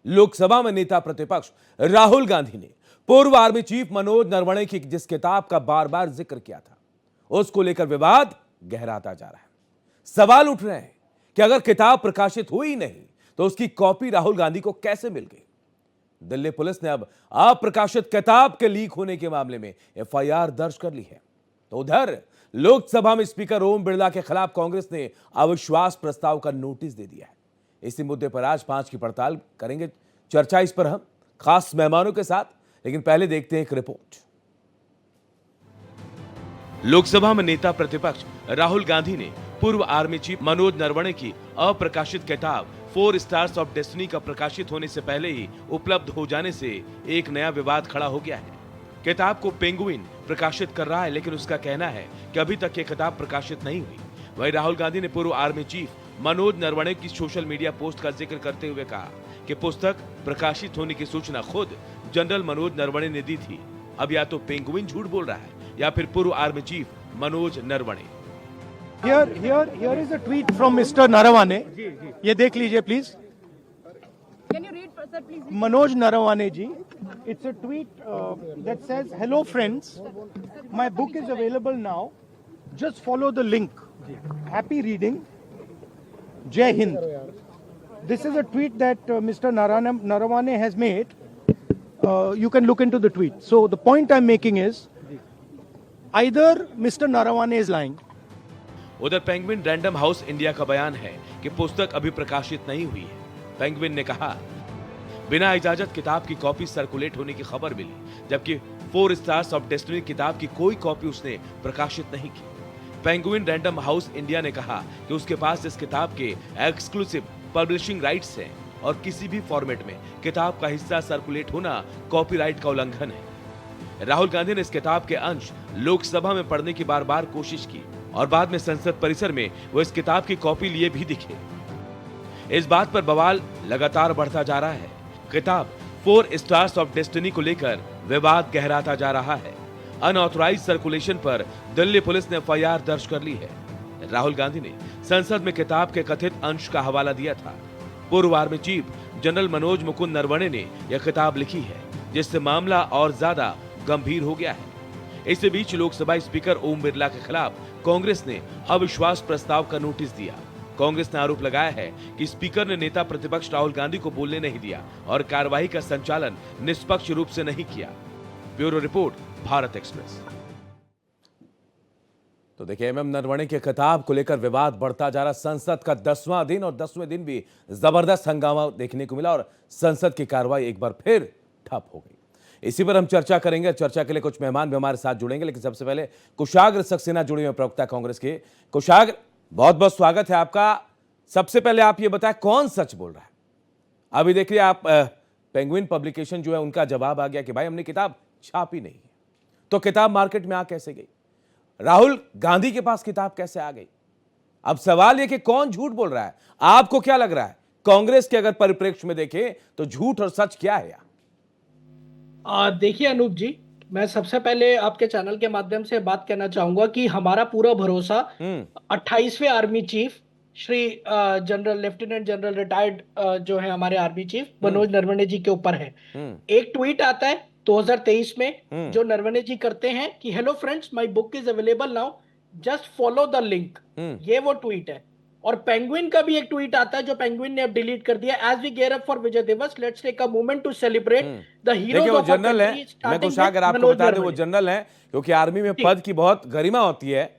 लोकसभा में नेता प्रतिपक्ष राहुल गांधी ने पूर्व आर्मी चीफ मनोज नरवणे की जिस किताब का बार बार जिक्र किया था, उसको लेकर विवाद गहराता जा रहा है। सवाल उठ रहे हैं कि अगर किताब प्रकाशित हुई नहीं तो उसकी कॉपी राहुल गांधी को कैसे मिल गई। दिल्ली पुलिस ने अब अप्रकाशित किताब के लीक होने के मामले में एफआईआर दर्ज कर ली है। तो उधर लोकसभा में स्पीकर ओम बिरला के खिलाफ कांग्रेस ने अविश्वास प्रस्ताव का नोटिस दे दिया है। इसी मुद्दे पर आज 5 की पड़ताल करेंगे। चर्चा इस पर हम खास मेहमानों के साथ, लेकिन पहले देखते हैं एक रिपोर्ट। लोकसभा में नेता प्रतिपक्ष राहुल गांधी ने पूर्व आर्मी चीफ मनोज नरवणे की अप्रकाशित किताब 4 स्टार्स ऑफ डेस्टिनी का प्रकाशित होने से पहले ही उपलब्ध हो जाने से एक नया विवाद खड़ा हो गया है। किताब को पेंगुइन प्रकाशित कर रहा है, लेकिन उसका कहना है कि अभी तक ये किताब प्रकाशित नहीं हुई। वहीं राहुल गांधी ने पूर्व आर्मी चीफ मनोज नरवणे की सोशल मीडिया पोस्ट का जिक्र करते हुए कहा कि पुस्तक प्रकाशित होने की सूचना खुद जनरल मनोज नरवणे ने दी थी। अब या तो पेंगुइन झूठ बोल रहा है या फिर पूर्व army chief Manoj Naravane. Here is a tweet from Mr. Narawane. ये देख लीजिए please. Can you read, sir, please? Manoj Narawane ji. It's a tweet that says, "Hello friends, my book is available now. Just follow the link. Happy reading. Jai Hind." This is a tweet that Mr. Narawane has made. You can look into the tweet. So the point I'm making is, either Mr. Narawane is lying. उधर penguin random house India का बयान है कि पुस्तक अभी प्रकाशित नहीं हुई है। पेंगुइन ने कहा, बिना इजाजत किताब की कॉपी सर्कुलेट होने की खबर मिली, जबकि 4 स्टार्स ऑफ डेस्टिनी किताब की कोई कॉपी उसने प्रकाशित नहीं की। पेंगुइन रैंडम हाउस इंडिया ने कहा कि उसके पास इस किताब के एक्सक्लूसिव पब्लिशिंग राइट्स हैं और किसी भी फॉर्मेट में किताब का हिस्सा सर्कुलेट होना कॉपीराइट का उल्लंघन है। राहुल गांधी ने इस किताब के अंश लोकसभा में पढ़ने की बार बार कोशिश की और बाद में संसद परिसर में वो इस किताब की कॉपी लिए भी दिखे। इस बात पर बवाल लगातार बढ़ता जा रहा है। किताब 4 स्टार्स ऑफ डेस्टिनी को लेकर विवाद गहराता जा रहा है। अनऑथराइज्ड सर्कुलेशन पर दिल्ली पुलिस ने एफआईआर दर्ज कर ली है। राहुल गांधी ने संसद में किताब के कथित अंश का हवाला दिया था। पूर्व army chief general Manoj Mukund Naravane ने यह किताब लिखी है, जिससे मामला और ज्यादा गंभीर हो गया है। इसी बीच लोकसभा स्पीकर ओम बिरला के खिलाफ कांग्रेस ने अविश्वास प्रस्ताव का नोटिस दिया। कांग्रेस ने आरोप लगाया है कि स्पीकर ने नेता प्रतिपक्ष राहुल गांधी को बोलने नहीं दिया और कार्यवाही का संचालन निष्पक्ष रूप से नहीं किया। Bureau report, Bharat express. तो देखिए, एमएम नरवणे की किताब को लेकर विवाद बढ़ता जा रहा। संसद का 10वां दिन और 10वें दिन भी जबरदस्त हंगामा देखने को मिला और संसद की कार्रवाई एक बार फिर ठप हो गई। इसी पर हम चर्चा करेंगे। चर्चा के लिए कुछ मेहमान भी हमारे साथ जुड़ेंगे, लेकिन सबसे पहले कुशाग्र सक्सेना जुड़े हुए प्रवक्ता कांग्रेस के। कुशाग्र, बहुत बहुत स्वागत है आपका। सबसे पहले आप ये बताएं, कौन सच बोल रहा है? अभी देखिए, आप पेंगुइन पब्लिकेशन जो है उनका जवाब आ गया कि भाई हमने किताब छापी नहीं है। तो किताब मार्केट में आ कैसे गई? राहुल गांधी के पास किताब कैसे आ गई? अब सवाल यह कि कौन झूठ बोल रहा है? आपको क्या लग रहा है? कांग्रेस के अगर परिप्रेक्ष्य में देखें तो झूठ और सच क्या है? देखिए अनूप जी, मैं सबसे पहले आपके चैनल के माध्यम से बात कहना चाहूंगा कि हमारा पूरा भरोसा 28वें army chief Shri general lieutenant general retired जो है हमारे आर्मी चीफ मनोज नरवणे जी के ऊपर है। एक ट्वीट आता है 2023 में जो नरवणे जी करते हैं कि hello friends, my book is available now, just follow the link. ये वो ट्वीट है। और पेंगुइन का भी एक ट्वीट आता है जो पेंगुइन ने अब डिलीट कर दिया। As we gear up for Vijay Diwas, let's take a moment to celebrate the heroes of our general है। मैं कुशाग्र आपको बता दें, वो जनरल है, क्योंकि आर्मी में पद की बहुत गरिमा होती है।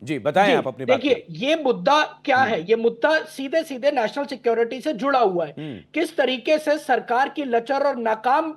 जी बताएं आप अपनी बात। देखिए, ये मुद्दा क्या है? ये मुद्दा सीधे सीधे नेशनल सिक्योरिटी से जुड़ा हुआ है। किस तरीके से सरकार की लचर और नाकाम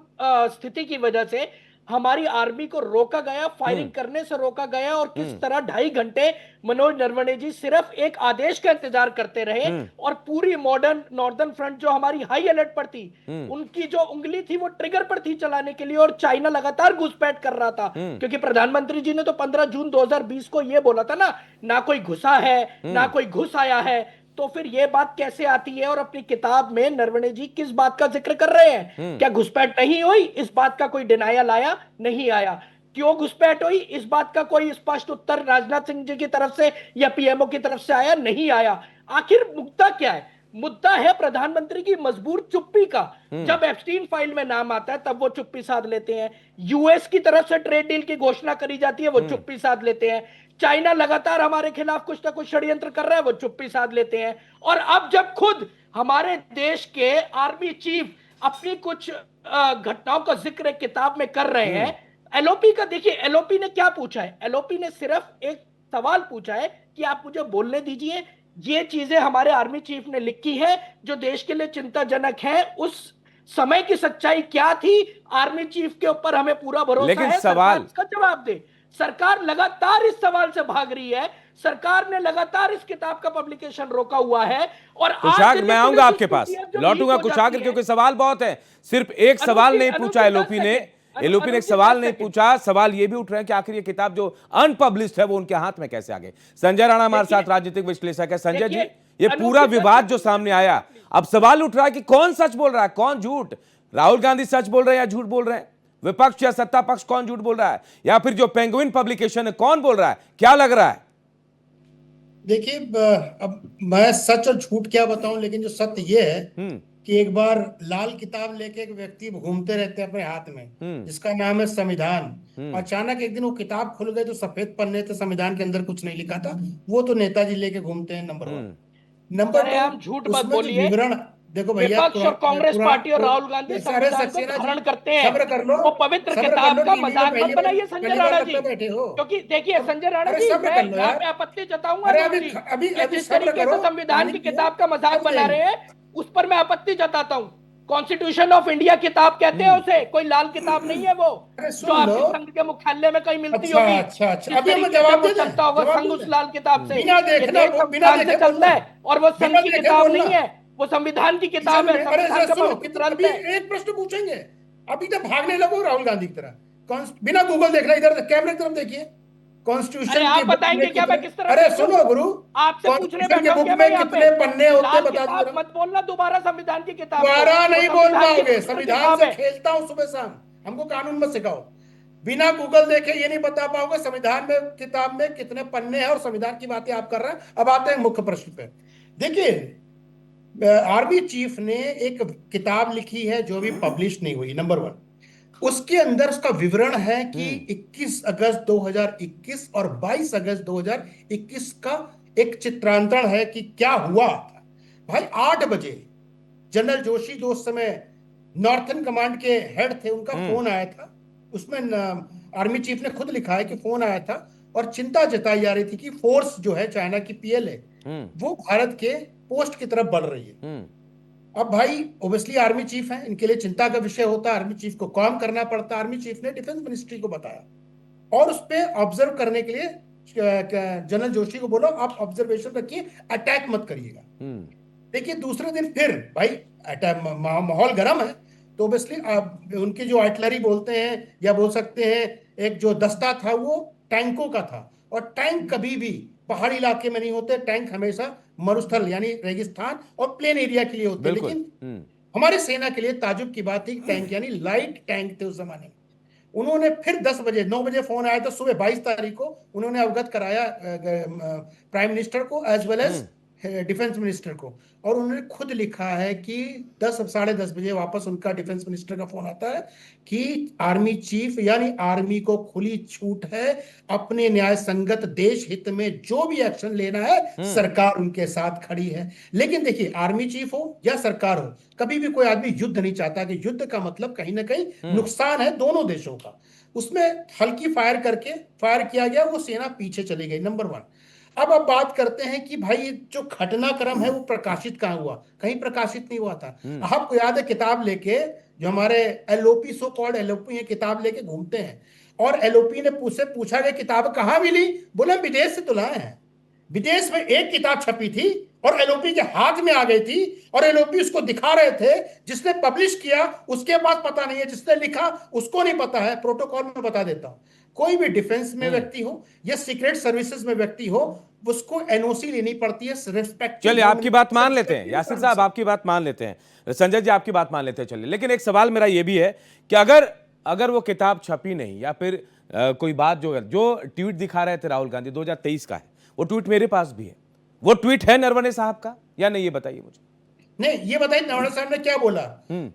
स्थिति की वजह से हमारी आर्मी को रोका गया, फायरिंग करने से रोका गया, और किस तरह 2.5 घंटे मनोज नरवणे जी सिर्फ एक आदेश का इंतजार करते रहे और पूरी मॉडर्न नॉर्दर्न फ्रंट जो हमारी हाई अलर्ट पर थी, उनकी जो उंगली थी वो ट्रिगर पर थी चलाने के लिए, और चाइना लगातार घुसपैठ कर रहा था। क्योंकि प्रधानमंत्री जी ने तो 15 जून 2020 को ये बोला था ना कोई घुसा है ना कोई घुस आया है। तो फिर ये बात कैसे आती है? और अपनी किताब में नरवणे जी किस बात का जिक्र कर रहे हैं? क्या घुसपैठ नहीं हुई? इस बात का कोई डिनायल आया? नहीं आया। क्यों घुसपैठ हुई? इस बात का कोई स्पष्ट उत्तर राजनाथ सिंह जी की तरफ से या पीएमओ की तरफ से आया? नहीं आया। आखिर मुद्दा क्या है? मुद्दा है प्रधानमंत्री की मजबूर चुप्पी का। जब एप्स्टीन फाइल में नाम आता है तब वो चुप्पी साध लेते हैं। यूएस की तरफ से ट्रेड डील की घोषणा करी जाती है, वो चुप्पी साध लेते हैं। चाइना लगातार हमारे खिलाफ कुछ ना कुछ षड्यंत्र कर रहा है, वो चुप्पी साध लेते हैं। और अब जब खुद हमारे देश के आर्मी चीफ अपनी कुछ घटनाओं का जिक्र एक किताब में कर रहे हैं, एलओपी का देखिए, एलओपी ने क्या पूछा है? एलओपी ने सिर्फ एक सवाल पूछा है कि आप मुझे बोलने दीजिए, ये चीजें हमारे आर्मी चीफ ने लिखी है जो देश के लिए चिंताजनक है, उस समय की सच्चाई क्या थी, आर्मी चीफ के ऊपर हमें पूरा भरोसा लेकिन है, सवाल सरकार इसका जवाब दे। सरकार लगातार इस सवाल से भाग रही है, सरकार ने लगातार इस किताब का पब्लिकेशन रोका हुआ है। और आज कुशाग्र, दिल्ली मैं पुलिस आऊंगा उस आपके पास, PDF जो लौटूंगा लीक हो कुशाग्र, जाती है। क्योंकि सवाल बहुत है। सिर्फ एक सवाल नहीं पूछा एलओपी ने, एलओपी ने एक सवाल नहीं पूछा, सवाल ये भी उठ रहे हैं कि आखिर ये किताब जो अनपब्लिश्ड है वो उनके हाथ में कैसे आ गई। संजय राणा हमारे साथ राजनीतिक विश्लेषक है। संजय जी, ये पूरा विवाद जो सामने आया, अब सवाल उठ रहा है कि कौन सच बोल रहा है, कौन झूठ? राहुल गांधी सच बोल रहे हैं या झूठ बोल रहे हैं? विपक्ष या सत्ता पक्ष कौन झूठ बोल रहा है? या फिर जो पेंगुइन पब्लिकेशन है कौन बोल रहा है? क्या लग रहा है? देखिए, अब मैं सच और झूठ क्या बताऊं, लेकिन जो सत्य ये है कि एक बार लाल किताब लेके एक व्यक्ति घूमते रहते हैं अपने हाथ में, जिसका नाम है संविधान। अचानक एक दिन वो किताब खुल गई तो सफेद पन्ने थे, संविधान के अंदर कुछ नहीं लिखा था। वो तो नेताजी लेके घूमते हैं, नंबर 1। नंबर 2, आप झूठ मत उसमें जो बोलिए। विवरण, देखो भैया, विपक्ष और कांग्रेस पार्टी और राहुल गांधी संविधान को धारण करते हैं। सब्र कर लो, वो पवित्र किताब का मजाक मत बनाइए संजय राणा जी, बैठे हो। क्योंकि देखिए संजय राणा अरे जी, सब्र मैं कर लो यहाँ यार। पे आपत्ति जताऊंगा अरे जरूर अभी जी। अभी ये अभी जिस सब्र तरीके करो, से संविधान की क्यों? किताब का मजाक अब बना जाएंगे। रहे हैं, उस पर मैं आपत्ति जताता हूँ। कॉन्स्टिट्यूशन ऑफ इंडिया किताब कहते हैं उसे, कोई लाल किताब नहीं है वो, अरे जो सुन लो। आपके संघ के मुख्यालय में कहीं मिलती अच्छा होगी। अच्छा जिस अभी हमें तरीके से जवाब वो दे दें, चलता होगा जवाब संघ दे उस दें। लाल किताब से। बिना ये देखना, देश बिना संविधान से देखे चलता बोलना, है और वो बिना संघ की देखे किताब बोलना। नहीं है, वो संविधान की किताब है, अरे संविधान का सुनो, पवित्र ग्रंथ अभी है। एक प्रश्न पूछेंगे, अभी तो भागने लगो राहुल गांधी की तरह। बिना गूगल देखना, इधर कैमरे की तरफ देखिए, अरे कॉन्स्टिट्यूशन आप की बुक बताएंगे में क्या मैं कितने, किस तरह अरे देखूं? सुनो गुरु, आपसे पूछने कॉन्स्टिट्यूशन की बैठा हूं बुक क्या मैं में यहाँ कितने पे? पन्ने होते लाल हैं बता किताब दीजिए। मत बोलना दोबारा संविधान की किताब को, दोबारा नहीं वो बोल संविधान की पाओगे, पवित्र संविधान किताब से है। खेलता हूं सुबह शाम, हमको कानून मत सिखाओ। बिना गूगल देखे ये नहीं बता पाओगे संविधान में किताब में कितने पन्ने हैं, और संविधान की बातें आप कर रहे हैं। अब आते हैं मुख्य प्रश्न पे। देखिए, आर्मी चीफ ने एक किताब लिखी है जो अभी पब्लिश नहीं हुई, नंबर 1। उसके अंदर उसका विवरण है कि 21 अगस्त 2021 और 22 अगस्त 2021 का एक चित्रांतरण है कि क्या हुआ था। भाई 8 बजे जनरल जोशी, जो उस समय नॉर्थन कमांड के हेड थे, उनका फोन आया था। उसमें आर्मी चीफ ने खुद लिखा है कि फोन आया था और चिंता जताई जा रही थी कि फोर्स जो है चाइना की पीएलए, वो भारत के पोस्ट की तरफ बढ़ रही है। अब भाई ओबियसली आर्मी चीफ है, इनके लिए चिंता का विषय होता है, आर्मी चीफ को काम करना पड़ता है। आर्मी चीफ ने डिफेंस मिनिस्ट्री को बताया और उस पर ऑब्जर्व करने के लिए जनरल जोशी को बोला, आप ऑब्जर्वेशन रखिए, अटैक मत करिएगा। देखिए, दूसरे दिन फिर भाई माहौल गर्म है, तो ओबियसली उनकी जो आर्टिलरी बोलते हैं या बोल सकते हैं एक जो दस्ता था वो टैंकों का था, और टैंक कभी भी पहाड़ी इलाके में नहीं होते, टैंक हमेशा मरुस्थल यानी रेगिस्तान और प्लेन एरिया के लिए होते हैं। लेकिन हमारी सेना के लिए ताजुब की बात थी, टैंक यानी लाइट टैंक थे उस जमाने में। उन्होंने फिर 10 बजे 9 बजे फोन आया था सुबह 22 तारीख को, उन्होंने अवगत कराया प्राइम मिनिस्टर को as well as defence minister को, और उन्होंने खुद लिखा है कि 10 साढ़े 10 बजे वापस उनका डिफेंस मिनिस्टर का फोन आता है कि आर्मी चीफ यानी आर्मी को खुली छूट है, अपने न्याय संगत देश हित में जो भी एक्शन लेना है सरकार उनके साथ खड़ी है। लेकिन देखिए, आर्मी चीफ हो या सरकार हो, कभी भी कोई आदमी युद्ध नहीं चाहता, कि युद्ध का मतलब कहीं ना कहीं नुकसान है दोनों देशों का। उसमें हल्की फायर करके फायर किया गया, वो सेना पीछे चली गई, नंबर 1। अब बात करते हैं कि भाई जो घटनाक्रम है वो प्रकाशित कहाँ हुआ? कहीं प्रकाशित नहीं हुआ था। आपको याद है, किताब लेके जो हमारे एलओपी, सो कॉल्ड एलओपी है, किताब लेके घूमते हैं, और एलओपी ने पूछा गया किताब कहाँ मिली? बोले विदेश से तो लाए हैं। विदेश में एक किताब छपी थी और एलओपी के हाथ में आ गई थी, और एलओपी उसको दिखा रहे थे। जिसने पब्लिश किया उसके पास पता नहीं है, जिसने लिखा उसको नहीं पता है। प्रोटोकॉल में बता देता हूं, कोई भी डिफेंस में व्यक्ति हो या सीक्रेट सर्विसेज में व्यक्ति हो, उसको एनओसी लेनी पड़ती है रिस्पेक्ट। चलिए, आपकी बात मान लेते हैं यासिर साहब, आपकी बात मान लेते हैं, संजय जी आपकी बात मान लेते हैं। चलिए, लेकिन एक सवाल मेरा यह भी है कि अगर वो किताब छपी नहीं, या फिर कोई बात जो ट्वीट दिखा रहे थे राहुल गांधी 2023 का है, वो ट्वीट मेरे पास भी है, वो ट्वीट है नरवणे साहब का या नहीं, ये बताइए मुझे। नहीं, ये बताइए नवाड़ा साहब ने क्या बोला।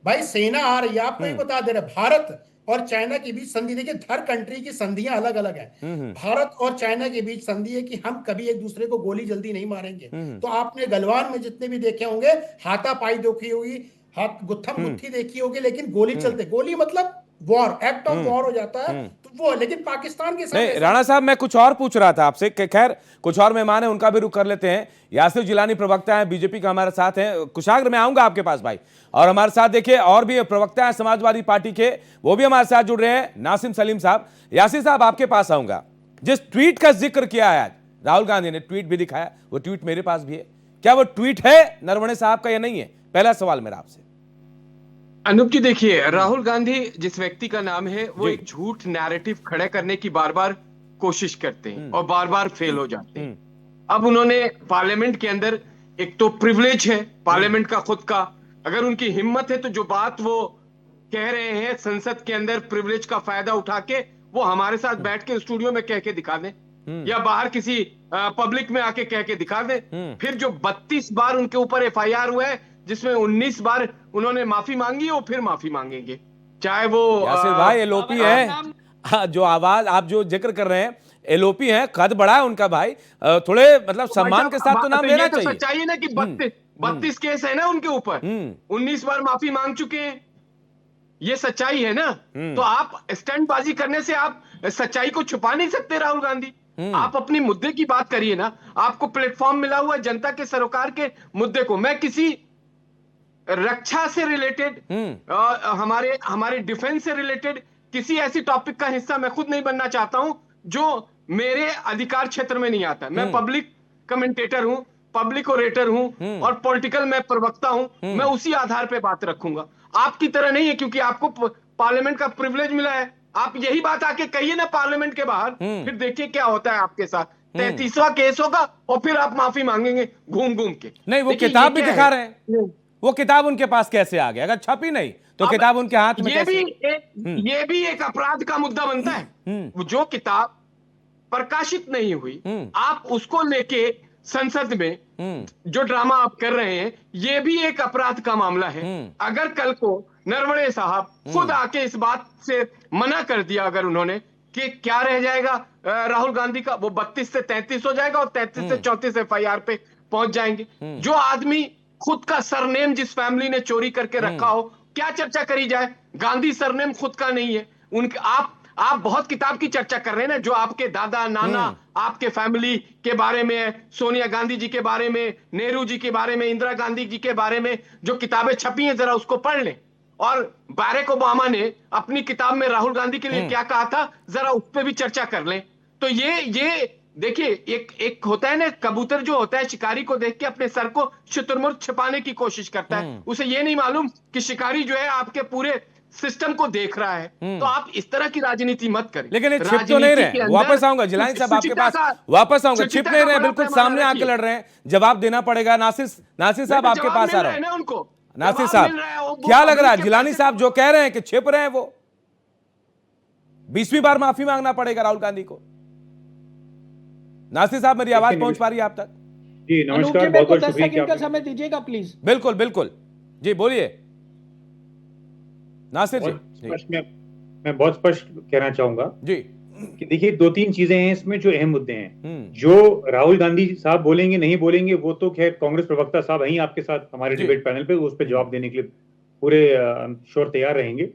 भाई सेना आ रही है, आपको ही बता दे रहे, भारत और चाइना के बीच संधि, देखिए हर कंट्री की संधियां अलग अलग है। भारत और चाइना के बीच संधि है कि हम कभी एक दूसरे को गोली जल्दी नहीं मारेंगे। तो आपने गलवान में जितने भी देखे होंगे, हाथापाई देखी होगी, हाथ गुत्थम गुत्थी देखी होगी, लेकिन गोली चलते, गोली मतलब वॉर, एक्ट ऑफ वॉर हो जाता है। तो वो, लेकिन पाकिस्तान के साथ नहीं राणा साहब, मैं कुछ और पूछ रहा था आपसे, खैर कुछ और मेहमान है उनका भी रुख कर लेते हैं। यासिर जिलानी प्रवक्ता है बीजेपी का, हमारे साथ हैं। कुशाग्र मैं आऊंगा आपके पास भाई, और हमारे साथ देखिए और भी प्रवक्ता है समाजवादी पार्टी के, वो भी हमारे साथ जुड़ रहे हैं, नासिम सलीम साहब। यासिर साहब आपके पास आऊंगा। जिस ट्वीट का जिक्र किया है आज राहुल गांधी ने, ट्वीट भी दिखाया, वो ट्वीट मेरे पास भी है, क्या वो ट्वीट है नरवणे साहब का या नहीं है? पहला सवाल मेरा आपसे। अनूप जी देखिए, राहुल गांधी जिस व्यक्ति का नाम है, वो एक झूठ नैरेटिव खड़ा करने की बार बार कोशिश करते हैं और बार बार फेल हो जाते हैं। अब उन्होंने पार्लियामेंट के अंदर, एक तो प्रिविलेज है पार्लियामेंट का खुद का, अगर उनकी हिम्मत है तो जो बात वो कह रहे हैं संसद के अंदर प्रिविलेज का फायदा उठा के, वो हमारे साथ बैठ के स्टूडियो में कह के दिखा दें, या बाहर किसी पब्लिक में आके कह के दिखा दें। फिर जो 32 बार उनके ऊपर एफआईआर हुआ है, जिसमें 19 बार उन्होंने माफी मांगी, वो फिर माफी मांगेंगे, चाहे वो यासिर भाई एलओपी है, जो आवाज आप जो जिक्र कर रहे हैं एलओपी है, कद बड़ा है उनका भाई, थोड़े मतलब सम्मान के साथ तो नाम लेना चाहिए। सच्चाई है ना कि 32 केस है ना उनके ऊपर, 19 बार माफी मांग चुके हैं, ये सच्चाई है ना। तो आप स्टंटबाजी करने से आप सच्चाई को छुपा नहीं सकते राहुल गांधी। आप अपनी मुद्दे की बात करिए ना, आपको प्लेटफॉर्म मिला हुआ जनता के सरोकार के मुद्दे को। मैं किसी रक्षा से रिलेटेड, हमारे डिफेंस से रिलेटेड किसी ऐसी टॉपिक का हिस्सा मैं खुद नहीं बनना चाहता हूं जो मेरे अधिकार क्षेत्र में नहीं आता। मैं पब्लिक कमेंटेटर हूं, पब्लिक ओरेटर हूं और पॉलिटिकल मैं प्रवक्ता हूं। मैं उसी आधार पे बात रखूंगा, आपकी तरह नहीं है, क्योंकि आपको पार्लियामेंट का प्रिविलेज मिला है। आप यही बात आके कहिए ना पार्लियामेंट के बाहर, फिर देखिए क्या होता है आपके साथ। 33वां केस होगा और फिर आप माफी मांगेंगे घूम घूम के। नहीं, वो किताब भी दिखा रहे हैं, वो किताब उनके पास कैसे आ गया? अगर छपी नहीं तो किताब उनके हाथ में ये भी एक अपराध का मुद्दा बनता है। जो किताब प्रकाशित नहीं हुई, आप उसको लेके संसद में जो ड्रामा आप कर रहे हैं, ये भी एक अपराध का मामला है। अगर कल को नरवणे साहब खुद आके इस बात से मना कर दिया, अगर उन्होंने, कि क्या रह जाएगा राहुल गांधी का, वो 32 से 33 हो जाएगा और 33 से 34 एफआईआर पे पहुंच जाएंगे। जो आदमी खुद का सरनेम जिस फैमिली ने चोरी करके रखा हो, क्या चर्चा करी जाए? गांधी सरनेम खुद का नहीं है उनके। आप बहुत किताब की चर्चा कर रहे हैं ना, जो आपके दादा नाना आपके फैमिली के बारे में, सोनिया गांधी जी के बारे में, नेहरू जी के बारे में, इंदिरा गांधी जी के बारे में जो किताबें छपी हैं, जरा उसको पढ़ लें। और बैरक ओबामा ने अपनी किताब में राहुल गांधी के लिए क्या कहा था, जरा उस पर भी चर्चा कर लें। तो ये देखिए, एक होता है ना, कबूतर जो होता है शिकारी को देख के अपने सर को शुतुरमुर्ग छिपाने की कोशिश करता है। उसे ये नहीं मालूम कि शिकारी जो है आपके पूरे सिस्टम को देख रहा है। तो आप इस तरह की राजनीति मत करें। लेकिन ये छिप तो नहीं रहे, वापस आऊंगा जिलानी साहब आपके पास, वापस आऊंगा। छिप नहीं रहे, बिल्कुल सामने आके लड़ रहे हैं, जवाब देना पड़ेगा। नासिर साहब आपके पास आ रहा है उनको। नासिर साहब, क्या लग रहा है जिलानी साहब जो कह रहे हैं कि छिप रहे हैं, वो 20वीं बार माफी मांगना पड़ेगा राहुल गांधी को? नासिर साहब, मेरी आवाज पहुंच पा रही है आप तक? जी नमस्कार, बहुत बहुत शुक्रिया। समय दीजिएगा प्लीज। बिल्कुल बिल्कुल, जी बोलिए नासिर जी। मैं बहुत स्पष्ट कहना चाहूंगा जी कि देखिए, 2-3 चीजें हैं इसमें जो अहम मुद्दे हैं। जो राहुल गांधी साहब बोलेंगे नहीं बोलेंगे, वो तो खैर कांग्रेस प्रवक्ता साहब यहीं आपके साथ हमारे डिबेट पैनल पे उस पर जवाब देने के लिए पूरे श्योर तैयार रहेंगे।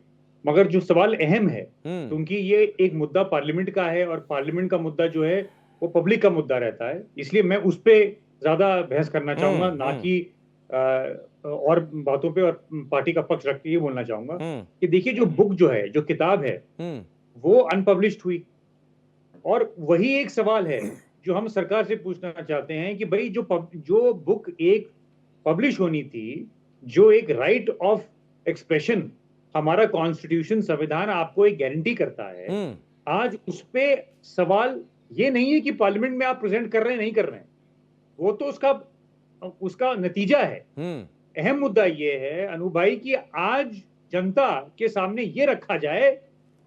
मगर जो सवाल अहम है, क्योंकि ये एक मुद्दा पार्लियामेंट का है और पार्लियामेंट का मुद्दा जो है वो पब्लिक का मुद्दा रहता है, इसलिए मैं उस पर ज्यादा बहस करना चाहूंगा, ना कि और बातों पे और पार्टी का पक्ष रख के ये बोलना चाहूंगा कि देखिए, जो बुक जो है, जो किताब है, वो अनपब्लिश्ड हुई। और वही एक सवाल है जो हम सरकार से पूछना चाहते हैं कि भाई जो बुक एक पब्लिश होनी थी, जो एक राइट ऑफ एक्सप्रेशन हमारा कॉन्स्टिट्यूशन, संविधान आपको एक गारंटी करता है, आज उस पे सवाल ये नहीं है कि पार्लियामेंट में आप प्रेजेंट कर रहे हैं नहीं कर रहे हैं, वो तो उसका नतीजा है। अहम मुद्दा ये है अनूप भाई कि आज जनता के सामने ये रखा जाए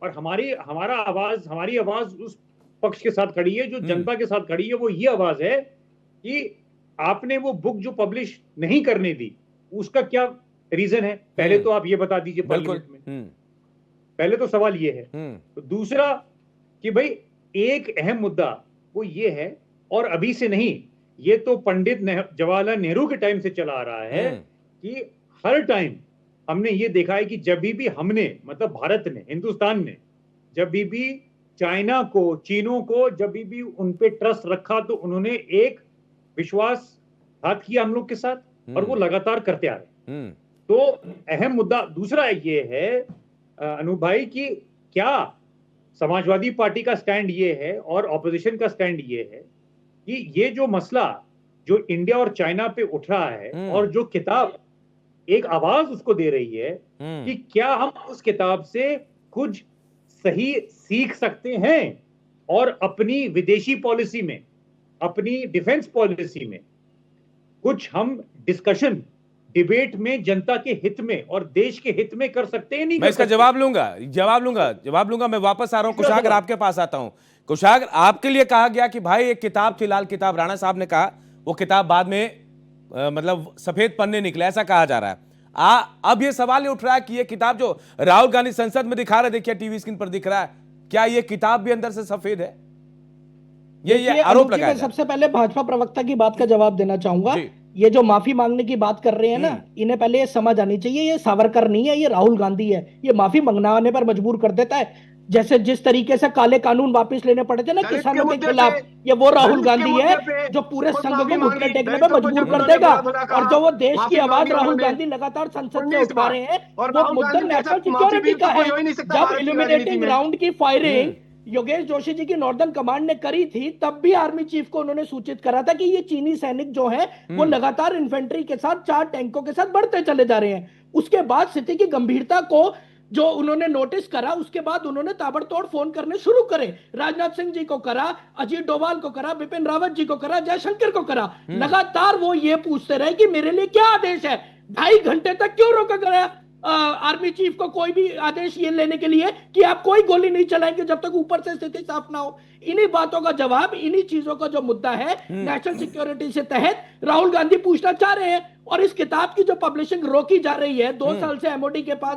और हमारी आवाज उस पक्ष के साथ खड़ी है, जो जनता के साथ खड़ी है। वो ये आवाज है कि आपने वो बुक जो पब्लिश नहीं करने दी, उसका क्या रीजन है, पहले तो आप ये बता दीजिए बिल्कुल। पार्लियामेंट में। पहले तो सवाल ये है। तो दूसरा कि भाई एक अहम मुद्दा वो ये है, और अभी से नहीं, ये तो पंडित जवाहरलाल नेहरू के टाइम से चला आ रहा है कि हर टाइम हमने ये देखा है कि जब भी हमने, मतलब भारत ने, हिंदुस्तान ने जब भी चाइना को, चीनों को जब भी उन पे ट्रस्ट रखा तो उन्होंने एक विश्वासघात किया हम लोग के साथ, और वो लगातार करते आ रहे हैं। तो अहम मुद्दा दूसरा ये है अनूप भाई कि क्या समाजवादी पार्टी का स्टैंड ये है और ऑपोजिशन का स्टैंड ये है कि ये जो मसला जो इंडिया और चाइना पे उठ रहा है, और जो किताब एक आवाज उसको दे रही है कि क्या हम उस किताब से कुछ सही सीख सकते हैं और अपनी विदेशी पॉलिसी में, अपनी डिफेंस पॉलिसी में कुछ हम डिस्कशन, डिबेट में जनता के हित में और देश के हित में कर सकते हैं? नहीं, मैं इसका जवाब लूंगा। मैं वापस आ रहा हूं कुशागर, आपके पास आता हूं। कुशागर, आपके लिए कहा गया कि भाई एक किताब थी, लाल किताब, राणा साहब ने कहा वो किताब बाद में मतलब सफेद पन्ने निकले, ऐसा कहा जा रहा है। अब ये सवाल ये उठ रहा है कि ये किताब जो राहुल गांधी संसद में दिखा रहे, देखिए टीवी स्क्रीन पर दिख रहा है, क्या ये किताब भी अंदर से सफेद है? ये आरोप लगाया। मैं सबसे पहले भाजपा प्रवक्ता की बात का जवाब देना चाहूंगा। ये जो माफी मांगने की बात कर रहे हैं ना, इन्हें पहले ये समझ आनी चाहिए, ये सावरकर नहीं है, ये राहुल गांधी है। ये माफी मंगवाने पर मजबूर कर देता है। जैसे जिस तरीके से काले कानून वापस लेने पड़े थे ना किसानों के खिलाफ, ये वो राहुल गांधी है जो पूरे संघ को घुटने टेकने में मजबूर कर देगा। और जो वो देश की आवाज राहुल गांधी लगातार संसद से उठा रहे हैं, वो मुद्दा नेशनल सिक्योरिटी का है। जब इल्यूमिनेटिंग राउंड की फायरिंग योगेश जोशी जी की नॉर्दर्न कमांड ने करी थी, तब भी आर्मी चीफ को उन्होंने सूचित करा था कि ये चीनी सैनिक जो है वो लगातार इन्फेंट्री के साथ 4 टैंकों के साथ बढ़ते चले जा रहे हैं। उसके बाद स्थिति की गंभीरता को जो उन्होंने नोटिस करा, उसके बाद उन्होंने ताबड़तोड़ फोन करने शुरू करे। राजनाथ सिंह जी को करा, अजीत डोभाल को करा, बिपिन रावत जी को करा, जयशंकर को करा। लगातार वो ये पूछते रहे कि मेरे लिए क्या आदेश है। 2.5 घंटे तक क्यों रोका गया आर्मी चीफ को कोई भी आदेश ये लेने के लिए कि आप कोई गोली नहीं चलाएंगे जब तक ऊपर से स्थिति साफ ना हो। इन्हीं बातों का जवाब, इन्हीं चीजों का जो मुद्दा है नेशनल सिक्योरिटी से तहत राहुल गांधी पूछना चाह रहे हैं। और इस किताब की जो पब्लिशिंग रोकी जा रही है 2 साल से, एमओडी के पास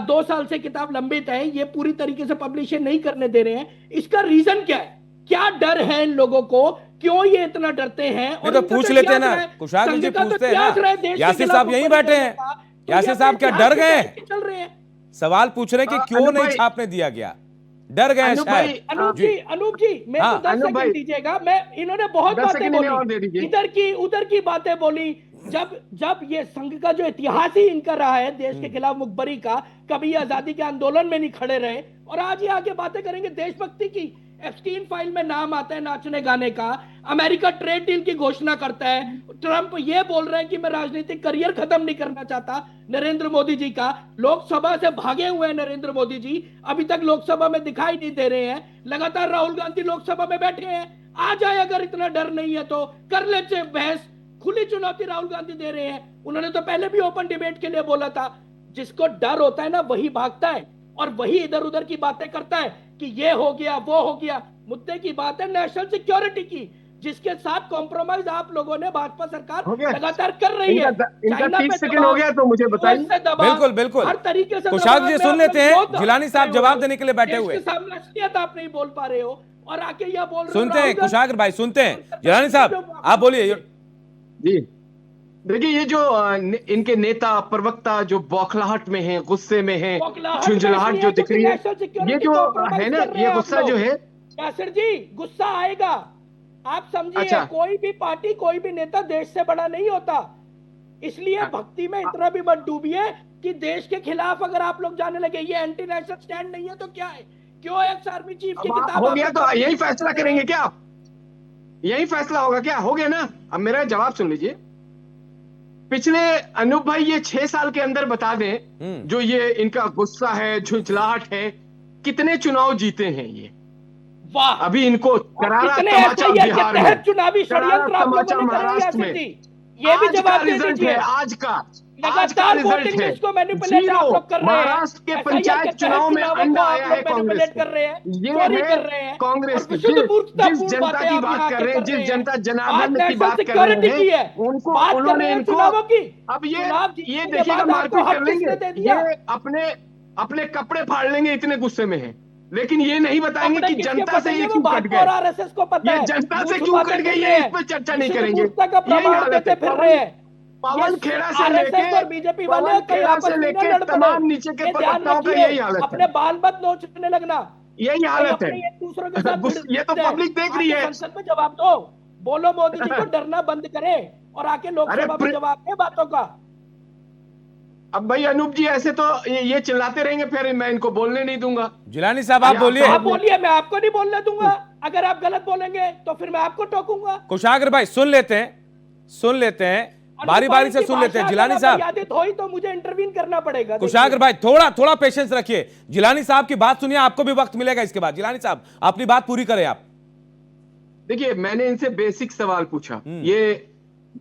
2 साल से किताब लंबित है, ये पूरी तरीके से पब्लिशिंग नहीं करने दे रहे हैं। इसका रीजन क्या है? क्या डर है इन लोगों को? क्यों ये इतना डरते हैं? और तो पूछ लेते हैं ना, कुशागर जी पूछते हैं ना, यासिर साहब यहीं बैठे हैं। यासिर साहब क्या डर गए? चल रहे हैं, सवाल पूछ रहे कि क्यों नहीं छापने दिया गया? डर गए शायद। अनूप जी मैं तो 10 सेकंड दीजिएगा। मैं इन्होंने बहुत बातें बोली, इधर की उधर की बातें बोली। जब ये संघ का जो इतिहास ही इनका रहा है देश के खिलाफ मुखबरी का, कभी ये आजादी के आंदोलन में नहीं खड़े रहे, और आज ये आगे बातें करेंगे देशभक्ति की। एप्स्टीन फाइल में नाम आता है नाचने गाने का, अमेरिका ट्रेड डील की घोषणा करता है, ट्रंप ये बोल रहे हैं कि मैं राजनीतिक करियर खत्म नहीं करना चाहता। नरेंद्र मोदी जी का लोकसभा से भागे हुए हैं नरेंद्र मोदी जी, अभी तक लोकसभा में दिखाई नहीं दे रहे हैं। लगातार राहुल गांधी लोकसभा में बैठे हैं। आ जाए, अगर इतना डर नहीं है तो कर ले बहस। खुली चुनौती राहुल गांधी दे रहे हैं। उन्होंने तो पहले भी ओपन डिबेट के लिए बोला था। जिसको डर होता है ना वही भागता है और वही इधर उधर की बातें करता है कि ये हो गया वो हो गया। मुद्दे की बात है नेशनल सिक्योरिटी की, जिसके साथ कॉम्प्रोमाइज आप लोगों ने भाजपा सरकार लगातार कर रही है। इनका 30 सेकंड हो गया तो मुझे बताइए। बिल्कुल बिल्कुल, हर तरीके से कुशागर जी सुन लेते हैं, जिलानी साहब जवाब देने के लिए बैठे हुए। सामने असलियत आप नहीं बोल पा रहे हो और आके यह बोल रहे हो। सुनते हैं कुशागर भाई, सुनते हैं। जिलानी साहब आप बोलिए। जी देखिए, ये जो इनके नेता प्रवक्ता जो बौखलाहट में हैं, गुस्से में हैं, झुंझलाहट जो दिख रही है, ये जो है ना, ये गुस्सा जो है यासिर जी, गुस्सा आएगा। आप समझिए, अच्छा। कोई भी पार्टी, कोई भी नेता देश से बड़ा नहीं होता। इसलिए भक्ति में इतना भी मत डूबिए कि देश के खिलाफ अगर आप लोग जाने लगे। ये एंटी नेशनल स्टैंड नहीं है तो क्या है? क्यों एक्स आर्मी चीफ की किताब हो गया तो यही फैसला करेंगे क्या आप? यही फैसला होगा क्या? हो गया ना। अब मेरा जवाब सुन लीजिए। पिछले अनूप भाई ये 6 साल के अंदर बता दें, जो ये इनका गुस्सा है, झुंझलाहट है, कितने चुनाव जीते हैं ये? वाह, अभी इनको करारा तमाचा बिहार में, चुनावी षड्यंत्र तमाचा महाराष्ट्र में, ये भी आज का जवाब दे रिजल्ट दीजिए। है, आज का लगातार रिजल्ट वोटिंग है लिस्ट को मैनिपुलेट आप लोग कर रहे हैं। महाराष्ट्र के SIR पंचायत तहत चुनाव में चुनावों को अंडा आप आया लोग है कांग्रेस मैनिपुलेट को। कर रहे हैं, ये चोरी है कर रहे हैं कांग्रेस और की विशुद्ध जिस मूर्खतापूर्ण जनता बातें की आप बात यहाँ कर के रहे हैं, कर जिस रहे जनता हैं। जनार्दन बात की बात नेशनल कर रहे सिक्योरिटी की है, हैं, उनको बात कर उन्होंने रहे हैं इनको चुनावों की। अब चुनाव ये जीतने के देखिएगा बाद आपको मारपीट हक कर लेंगे, किसने दे दिया? ये अपने अपने कपड़े फाड़ लेंगे, इतने गुस्से में है। लेकिन ये नहीं बताएंगे कपड़े कि किसके जनता से फटेंगे ये वो क्यों कट भाजपा गए, और आरएसएस को पता ये है। जनता मुंह से क्यों छुपाते कट गई, फिर ये रहे इस हैं, पे चर्चा नहीं विशुद्ध करेंगे। मूर्खता का यही प्रमाण हालत देते है। फिर रहे हैं। पवन खेड़ा से आरएसएस लेके और बीजेपी वाले पवन कहीं खेड़ा आपस से में न लेके लड़ पड़े, तमाम नीचे के ये ध्यान प्रवक्ताओं का रखिए। यही हालत है, अपने बाल मत नोचने लगना, यही कहीं हालत अपने है। एक दूसरे के साथ ये तो भिड़ते हैं। पब्लिक देख रही आके है। संसद में जवाब दो, बोलो मोदी जी को डरना बंद करे और आके लोकसभा में अरे जवाब दे बातों का। अब भाई अनूप जी ऐसे तो ये चिल्लाते रहेंगे, फिर मैं इनको बोलने नहीं दूंगा। जिलानी साहब आप बोलिए। आप बोलिए, मैं आपको नहीं बोलने दूंगा। अगर आप गलत बोलेंगे तो फिर मैं आपको टोकूंगा। कुशाग्र भाई सुन लेते हैं, बारी बारी से सुन लेते हैं। जिलानी साहब, मर्यादित हुई तो मुझे इंटरवीन करना पड़ेगा। कुशाग्र भाई थोड़ा पेशेंस रखिए। जिलानी साहब की बात सुनिए, आपको भी वक्त मिलेगा इसके बाद। जिलानी साहब अपनी बात पूरी करें आप। देखिए मैंने इनसे बेसिक सवाल पूछा, ये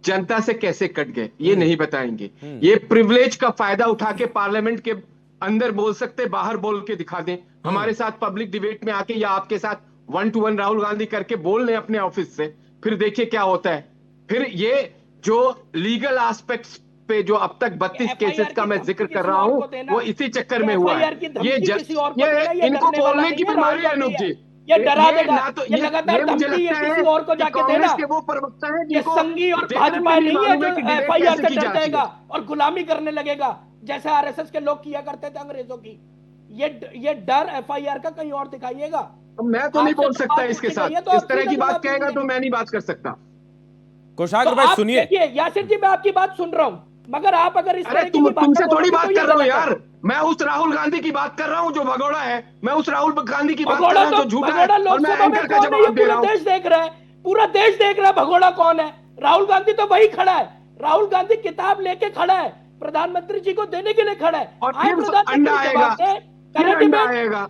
जनता से कैसे कट गए ये नहीं बताएंगे। ये प्रिविलेज का फायदा उठा के पार्लियामेंट के अंदर बोल सकते, बाहर बोल के दिखा दें। हमारे साथ पब्लिक डिबेट में आके या आपके साथ 1-to-1 राहुल गांधी करके बोल लें अपने ऑफिस से, फिर देखिए क्या होता है। फिर ये जो लीगल एस्पेक्ट्स पे जो अब तक 32 केसेस का मैं जिक्र कर रहा हूं, वो इसी चक्कर में हुआ है। ये इनको बोलने की बीमारी है अनूप जी। ये डरा देगा, ना तो ये लगातार मुझे धमकी ये लगता किसी है और को कि जाके कांग्रेस देना। के वो प्रवक्ता हैं ये जिनको संघी और देखने में भाजपा नहीं है मालूम जो कि डिबेट FIR कैसे से की डर जाती है। जाएगा और गुलामी करने लगेगा जैसे आरएसएस के लोग किया करते थे अंग्रेजों की। ये डर FIR का कहीं और दिखाइएगा। मैं तो नहीं आपसे बोल तो सकता बात इसके पूछी गई है साथ, तो इस आप तरह सीधा की बात जवाब कहेगा दीजिए। तो मैं नहीं बात कर सकता। कुशाग्र तो भाई आप सुनिए। देखिए यासिर जी, मैं आपकी बात सुन रहा हूं, मगर आप अगर इस अरे तरह की तुमसे थोड़ी बात कर रहा हूँ गलत है। यार, मैं उस राहुल गांधी की बात कर रहा हूँ जो भगोड़ा है। मैं उस राहुल गांधी की बात कर भगोड़ा रहा हूँ तो जो झूठा है, भगोड़ा और मैं लोकसभा में एंकर का कौन है ये जवाब दे रहा पूरा हूँ। देश देख रहा है। पूरा देश देख रहा है भगोड़ा कौन है। राहुल गांधी तो वही खड़ा है। राहुल गांधी किताब लेके खड़ा है, प्रधानमंत्री जी को देने के लिए खड़ा है। और आए फिर प्रधानमंत्री अंडा आएगा, जवाब दे, फिर करें अंडा डिबेट। आएगा,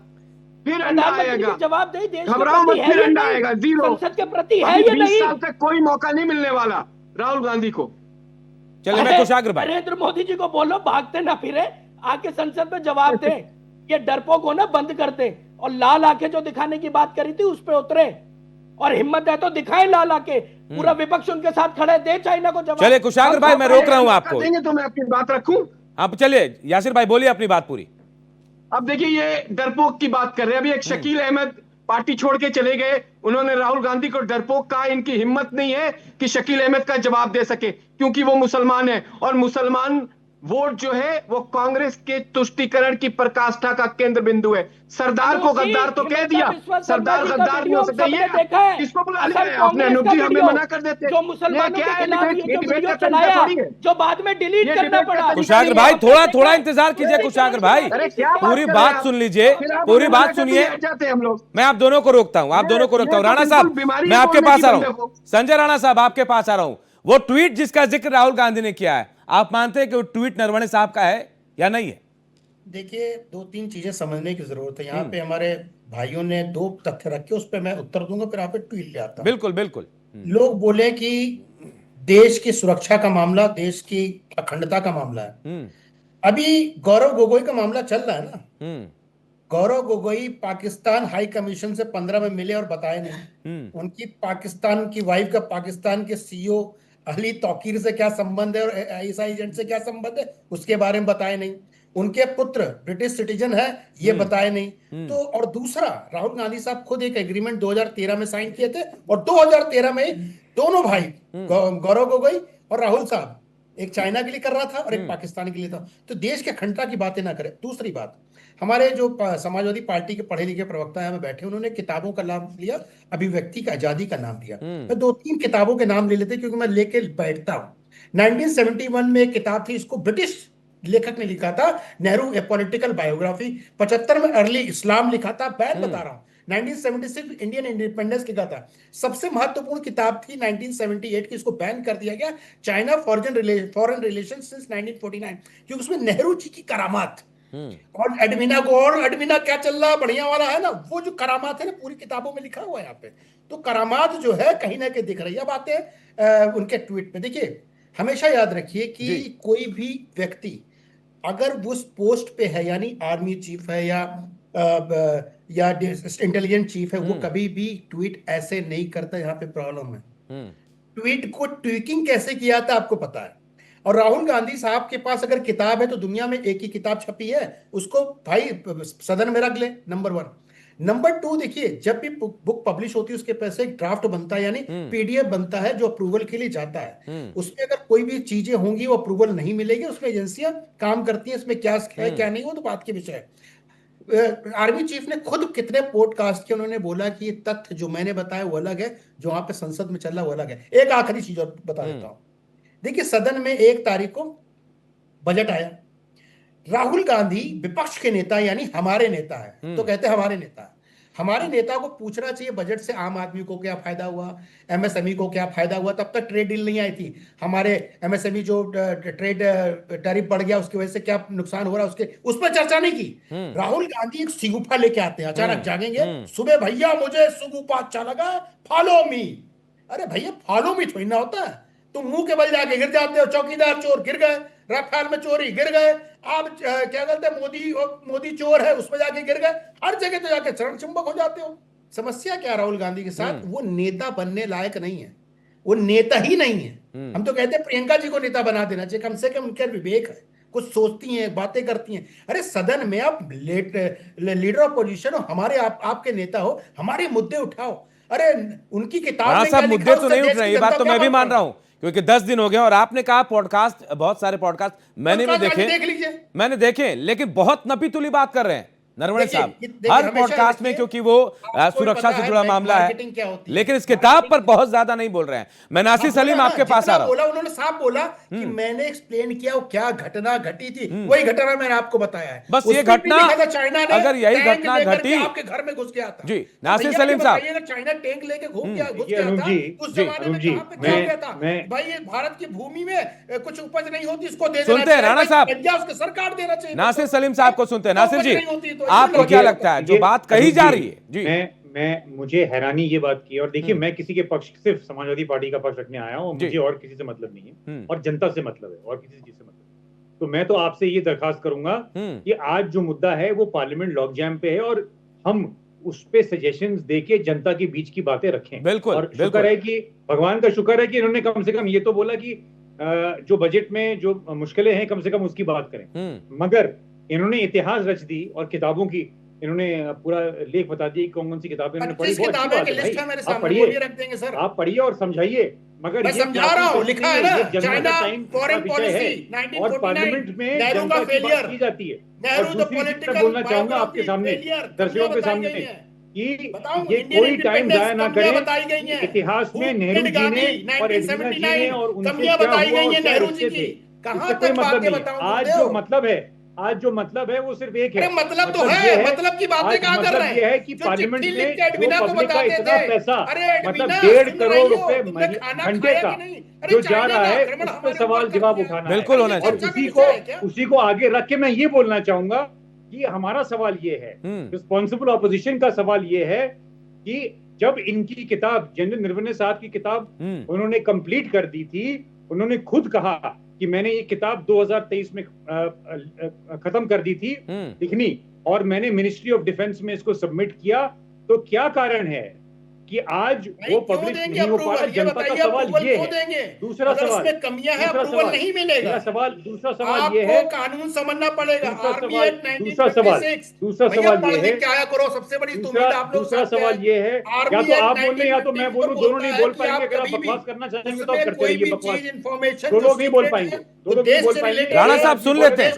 फिर अंडा प्रधानमंत्री आएगा। जी जवाब दे, देश के घबराओ प्रति मत, है फिर ये अंडा नहीं, आएगा। जीरो। संसद के प्रति है अभी ये 20 नहीं। साल तक कोई मौका नहीं मिलने वाला राहुल गांधी को। चलिए मैं कुशाग्र भाई, नरेंद्र मोदी जी को बोलो भागते ना फिरे, आके संसद में जवाब दें। ये डरपोक होना बंद करते और लाल आंखें जो दिखाने की बात करी थी उस पे उतरे, और हिम्मत है तो दिखाए लाल आंखें। पूरा विपक्ष उनके साथ खड़े, दे चाइना को जवाब। चलिए कुशाग्र भाई मैं रोक रहा हूं आपको। देंगे तो मैं अपनी बात रखूं। आप चलिए यासिर भाई बोलिए अपनी बात पूरी। अब देखिए ये डरपोक की बात कर रहे हैं। अभी एक शकील अहमद पार्टी छोड़ के चले गए, उन्होंने राहुल गांधी को डरपोक कहा। इनकी हिम्मत नहीं है कि शकील अहमद का जवाब दे सके, क्योंकि वो मुसलमान है, और मुसलमान वोट जो है वो कांग्रेस के तुष्टीकरण की पराकाष्ठा का केंद्र बिंदु है। सरदार को गद्दार तो कह दिया, सरदार गद्दार नहीं हो सकता। ये देखा है, किसको बुला असल लिया आपने कांग्रेस अनूप का जी? हमें वीडियो मना कर देते। जो मुसलमानों क्या के है खिलाफ डिबेट? ये जो डिबेट वीडियो का तरीका चलाया, थोड़ी है। जो बाद में डिलीट ये करना डिबेट का पड़ा। तरीका कुशाग्र भाई थोड़ा इंतजार कीजिए। कुशाग्र भाई अरे क्या पूरी बात कर रहे बात हैं सुन आप? लीजिए, फिर आप पूरी मना बात करके सुनिए। बैठ जाते हैं हम लोग। मैं आप दोनों को रोकता हूं, आप दोनों को रोकता हूं। ये तो राणा साहब बिल्कुल बीमारी मैं है आपके बोलने पास की आ रहा बंदे हूं। को। संजय राणा साहब आपके पास आ रहा हूं। वो ट्वीट जिसका जिक्र राहुल गांधी ने किया है, आप मानते हैं कि वो ट्वीट नरवणे साहब का है या नहीं है? देखिए 2-3 चीजें समझने की जरूरत है। यहाँ पे हमारे भाइयों ने 2 तथ्य रखे, उस पर मैं उत्तर दूंगा, फिर आप पे ट्वीट ले आता हूं। बिल्कुल बिल्कुल। लोग बोले कि देश की सुरक्षा का मामला, देश की अखंडता का मामला है। अभी गौरव गोगोई का मामला चल रहा है ना। गौरव गोगोई पाकिस्तान हाई कमीशन से 15 में मिले और बताए नहीं। उनकी पाकिस्तान की वाइफ का पाकिस्तान के CEO अली तौकीर से क्या संबंध है और ISI एजेंट से क्या संबंध है, उसके बारे में बताए नहीं। उनके पुत्र ब्रिटिश सिटीजन है, ये बताए नहीं। तो और दूसरा, राहुल गांधी साहब खुद एक एग्रीमेंट 2013 में साइन किए थे, और 2013 में दोनों भाई गौरव गोगोई और राहुल साहब, एक चाइना के लिए कर रहा था और एक पाकिस्तान के लिए था। तो देश के अखंडता की बातें ना करें। दूसरी बात, हमारे जो समाजवादी पार्टी के पढ़े लिखे प्रवक्ता यहाँ में बैठे, उन्होंने किताबों का नाम लिया, अभिव्यक्ति का, आजादी का नाम लिया। मैं 2-3 किताबों के नाम ले लेते क्योंकि मैं लेके बैठता हूँ। 1971 में एक किताब थी, इसको ब्रिटिश लेखक ने लिखा था, नेहरू ए पॉलिटिकल बायोग्राफी। 75 में अर्ली इस्लाम लिखा था, बैन बता रहा हूँ। 1976 इंडियन इंडिपेंडेंस लिखा था। सबसे महत्वपूर्ण किताब थी 1978 की, इसको बैन कर दिया गया, चाइना फॉरेन रिलेशन सिंस 1949, क्योंकि उसमें नेहरू जी की करामात और एडमिना क्या चल रहा है, बढ़िया वाला है ना, वो जो करामात है ना, पूरी किताबों में लिखा हुआ है यहाँ पे। तो करामात जो है कहीं ना कहीं दिख रही है। अब आते हैं उनके ट्वीट पे। देखिए हमेशा याद रखिए कि कोई भी व्यक्ति अगर उस पोस्ट पे है, यानी आर्मी चीफ है या इंटेलिजेंस चीफ है, वो कभी भी ट्वीट ऐसे नहीं करता। यहाँ पे प्रॉब्लम है। ट्वीट को ट्वीकिंग कैसे किया था आपको पता है। और राहुल गांधी साहब के पास अगर किताब है तो दुनिया में एक ही किताब छपी है, उसको भाई सदन में रख ले, नंबर 1। नंबर 2, देखिए जब भी बुक पब्लिश होती है उसके पैसे एक ड्राफ्ट बनता है, यानी पीडीएफ बनता है जो अप्रूवल के लिए जाता है। उसमें अगर कोई भी चीजें होंगी वो अप्रूवल नहीं मिलेगी, उसमें एजेंसियां काम करती हैं, इसमें क्या है क्या नहीं, वो तो बात की विषय है। आर्मी चीफ ने खुद कितने पॉडकास्ट किए, उन्होंने बोला कि ये तथ्य जो मैंने बताया वो अलग है, जो वहां पे संसद में चल रहा है वो अलग है। एक आखिरी चीज और बता देता हूं। देखिए सदन में 1 तारीख को बजट आया, राहुल गांधी विपक्ष के नेता यानी हमारे नेता है, तो कहते हैं हमारे नेता है। हमारे नेता को पूछना चाहिए बजट से आम आदमी को क्या फायदा हुआ, एमएसएमई को क्या फायदा हुआ। तब तक ट्रेड डील नहीं आई थी, हमारे एमएसएमई जो ट्रेड टैरिफ बढ़ गया उसकी वजह से क्या नुकसान हो रहा है उसके, उस पर चर्चा नहीं की। राहुल गांधी एक सिगुफा लेके आते हैं, अचानक जागेंगे सुबह, भैया मुझे सिगुफा अच्छा लगा, फॉलो मी। अरे भैया फॉलो मी थोड़ी ना होता है, तुम मुंह के बल जाके गिर जाते हो। चौकीदार चोर गिर गए, राफेल में चोरी गिर गए, आप क्या कहते हैं मोदी चोर है उसमें जाके गिर गए, हर जगह तो जाके चरण चुंबक हो जाते हो। समस्या क्या राहुल गांधी के साथ, वो नेता बनने लायक नहीं है, वो नेता ही नहीं है। हम तो कहते हैं प्रियंका जी को नेता बना देना चाहिए, कम से कम उनके विवेक है, कुछ सोचती हैं, बातें करती हैं। अरे सदन में आप लीडर ऑपोजिशन हो, हमारे आपके नेता हो, हमारे मुद्दे उठाओ। अरे उनकी किताब में सब मुद्दे तो नहीं उठ रहे, ये बात तो मैं भी मान रहा हूं, क्योंकि 10 दिन हो गए और आपने कहा पॉडकास्ट, बहुत सारे पॉडकास्ट मैंने भी देखे, देख लीजिए, मैंने देखे, लेकिन बहुत नपी तुली बात कर रहे हैं नरवणे साहब हर पॉडकास्ट में, क्योंकि वो सुरक्षा से जुड़ा मामला है, लेकिन इस किताब पर बहुत ज्यादा नहीं बोल रहे हैं। मैं नासिर सलीम आपके पास आ रहा हूं। उन्होंने साफ बोला कि मैंने एक्सप्लेन किया वो क्या घटना घटी थी, वही घटना मैंने आपको बताया है। बस ये घटना, अगर यही घटना घटी, आपके घर में घुस गया था जी नासिर सलीम साहब, चाइना टैंक लेके घूम गया, घुस गया था उस जमाने में, कहां पे क्या हो गया था भाई। ये भारत की भूमि में कुछ उपज नहीं होती, इसको दे देना, सुनते हैं राणा साहब, उसके सरकार देना चाहिए। नासिर सलीम साहब को सुनते हैं। नासिर जी आपको क्या लगता है जो बात कही जा रही है? जी मुझे हैरानी ये बात की, और देखिए मैं किसी के पक्ष, सिर्फ समाजवादी पार्टी का पक्ष रखने आया हूं, मुझे और किसी से मतलब नहीं है, और जनता से मतलब है, और किसी चीज से मतलब। तो मैं तो आपसे ये दरखास्त करूंगा कि आज जो मुद्दा है वो पार्लियामेंट लॉक जैम पे है, और हम उस पे सजेशंस देके जनता के बीच की बातें रखें। बिल्कुल, और शुक्र है कि भगवान का शुक्र है कि इन्होंने कम से कम ये तो बोला कि जो बजट में जो मुश्किलें हैं कम से कम उसकी बात करें। मगर इन्होंने इतिहास रच दी और किताबों की इन्होंने पूरा लेख बता दिया कौन कौन सी किताबें इन्होंने पढ़ी। बहुत अच्छी बात है भाई, आप पढ़िए, आप पढ़िए और समझाइए। मगर मैं समझा रहा हूँ, लिखा है ना, चाइना फॉरेन पॉलिसी 1949, और पार्लियामेंट में नेहरू का फेलियर की जाती है। नेहरू द पॉलिटिकल बोलना चाहूंगा आपके सामने, दर्शकों के सामने, कि ये कोई टाइम जाया ना करें। इतिहास में नेहरू जी ने और एडीना जी ने और उनसे क्या हुआ और क्या रिश्ते थे, इससे कोई मतलब नहीं। आज जो मतलब है वो सिर्फ एक है। मतलब तो है, मतलब की बातें कहाँ कर रहे हैं? ये है कि पार्लियामेंट में जो पब्लिक का इतना पैसा, मतलब 1.5 करोड़ रुपए घंटे का जो जा रहा है, उस पर सवाल जवाब उठाना बिल्कुल होना चाहिए। उसी को आगे रख के मैं ये बोलना चाहूंगा कि हमारा सवाल ये है, रिस्पॉन्सिबल ऑपोजिशन का सवाल ये है कि जब इनकी किताब, जनरल नरवणे साहब की किताब उन्होंने कंप्लीट कर दी थी, उन्होंने खुद कहा कि मैंने ये किताब 2023 में खत्म कर दी थी लिखनी, और मैंने मिनिस्ट्री ऑफ डिफेंस में इसको सबमिट किया। तो क्या कारण है कि आज वो पब्लिश नहीं हो पा रहा? जनता का सवाल ये है। दूसरा सवाल, कमियां हैं, अप्रूवल नहीं मिलेगा। दूसरा सवाल ये है, कानून समझना पड़ेगा। दूसरा सवाल ये है, क्या करो, सबसे बड़ी दूसरा सवाल ये है, या तो आप बोल रहे या तो मैं बोलूं, दोनों नहीं बोल पाएंगे। अगर आप बकवास करना चाहेंगे तो आप करते रहिए बकवास, दो लोग नहीं बोल पाएंगे, दो लोग नहीं बोल पाएंगे। राणा साहब सुन लेते हैं,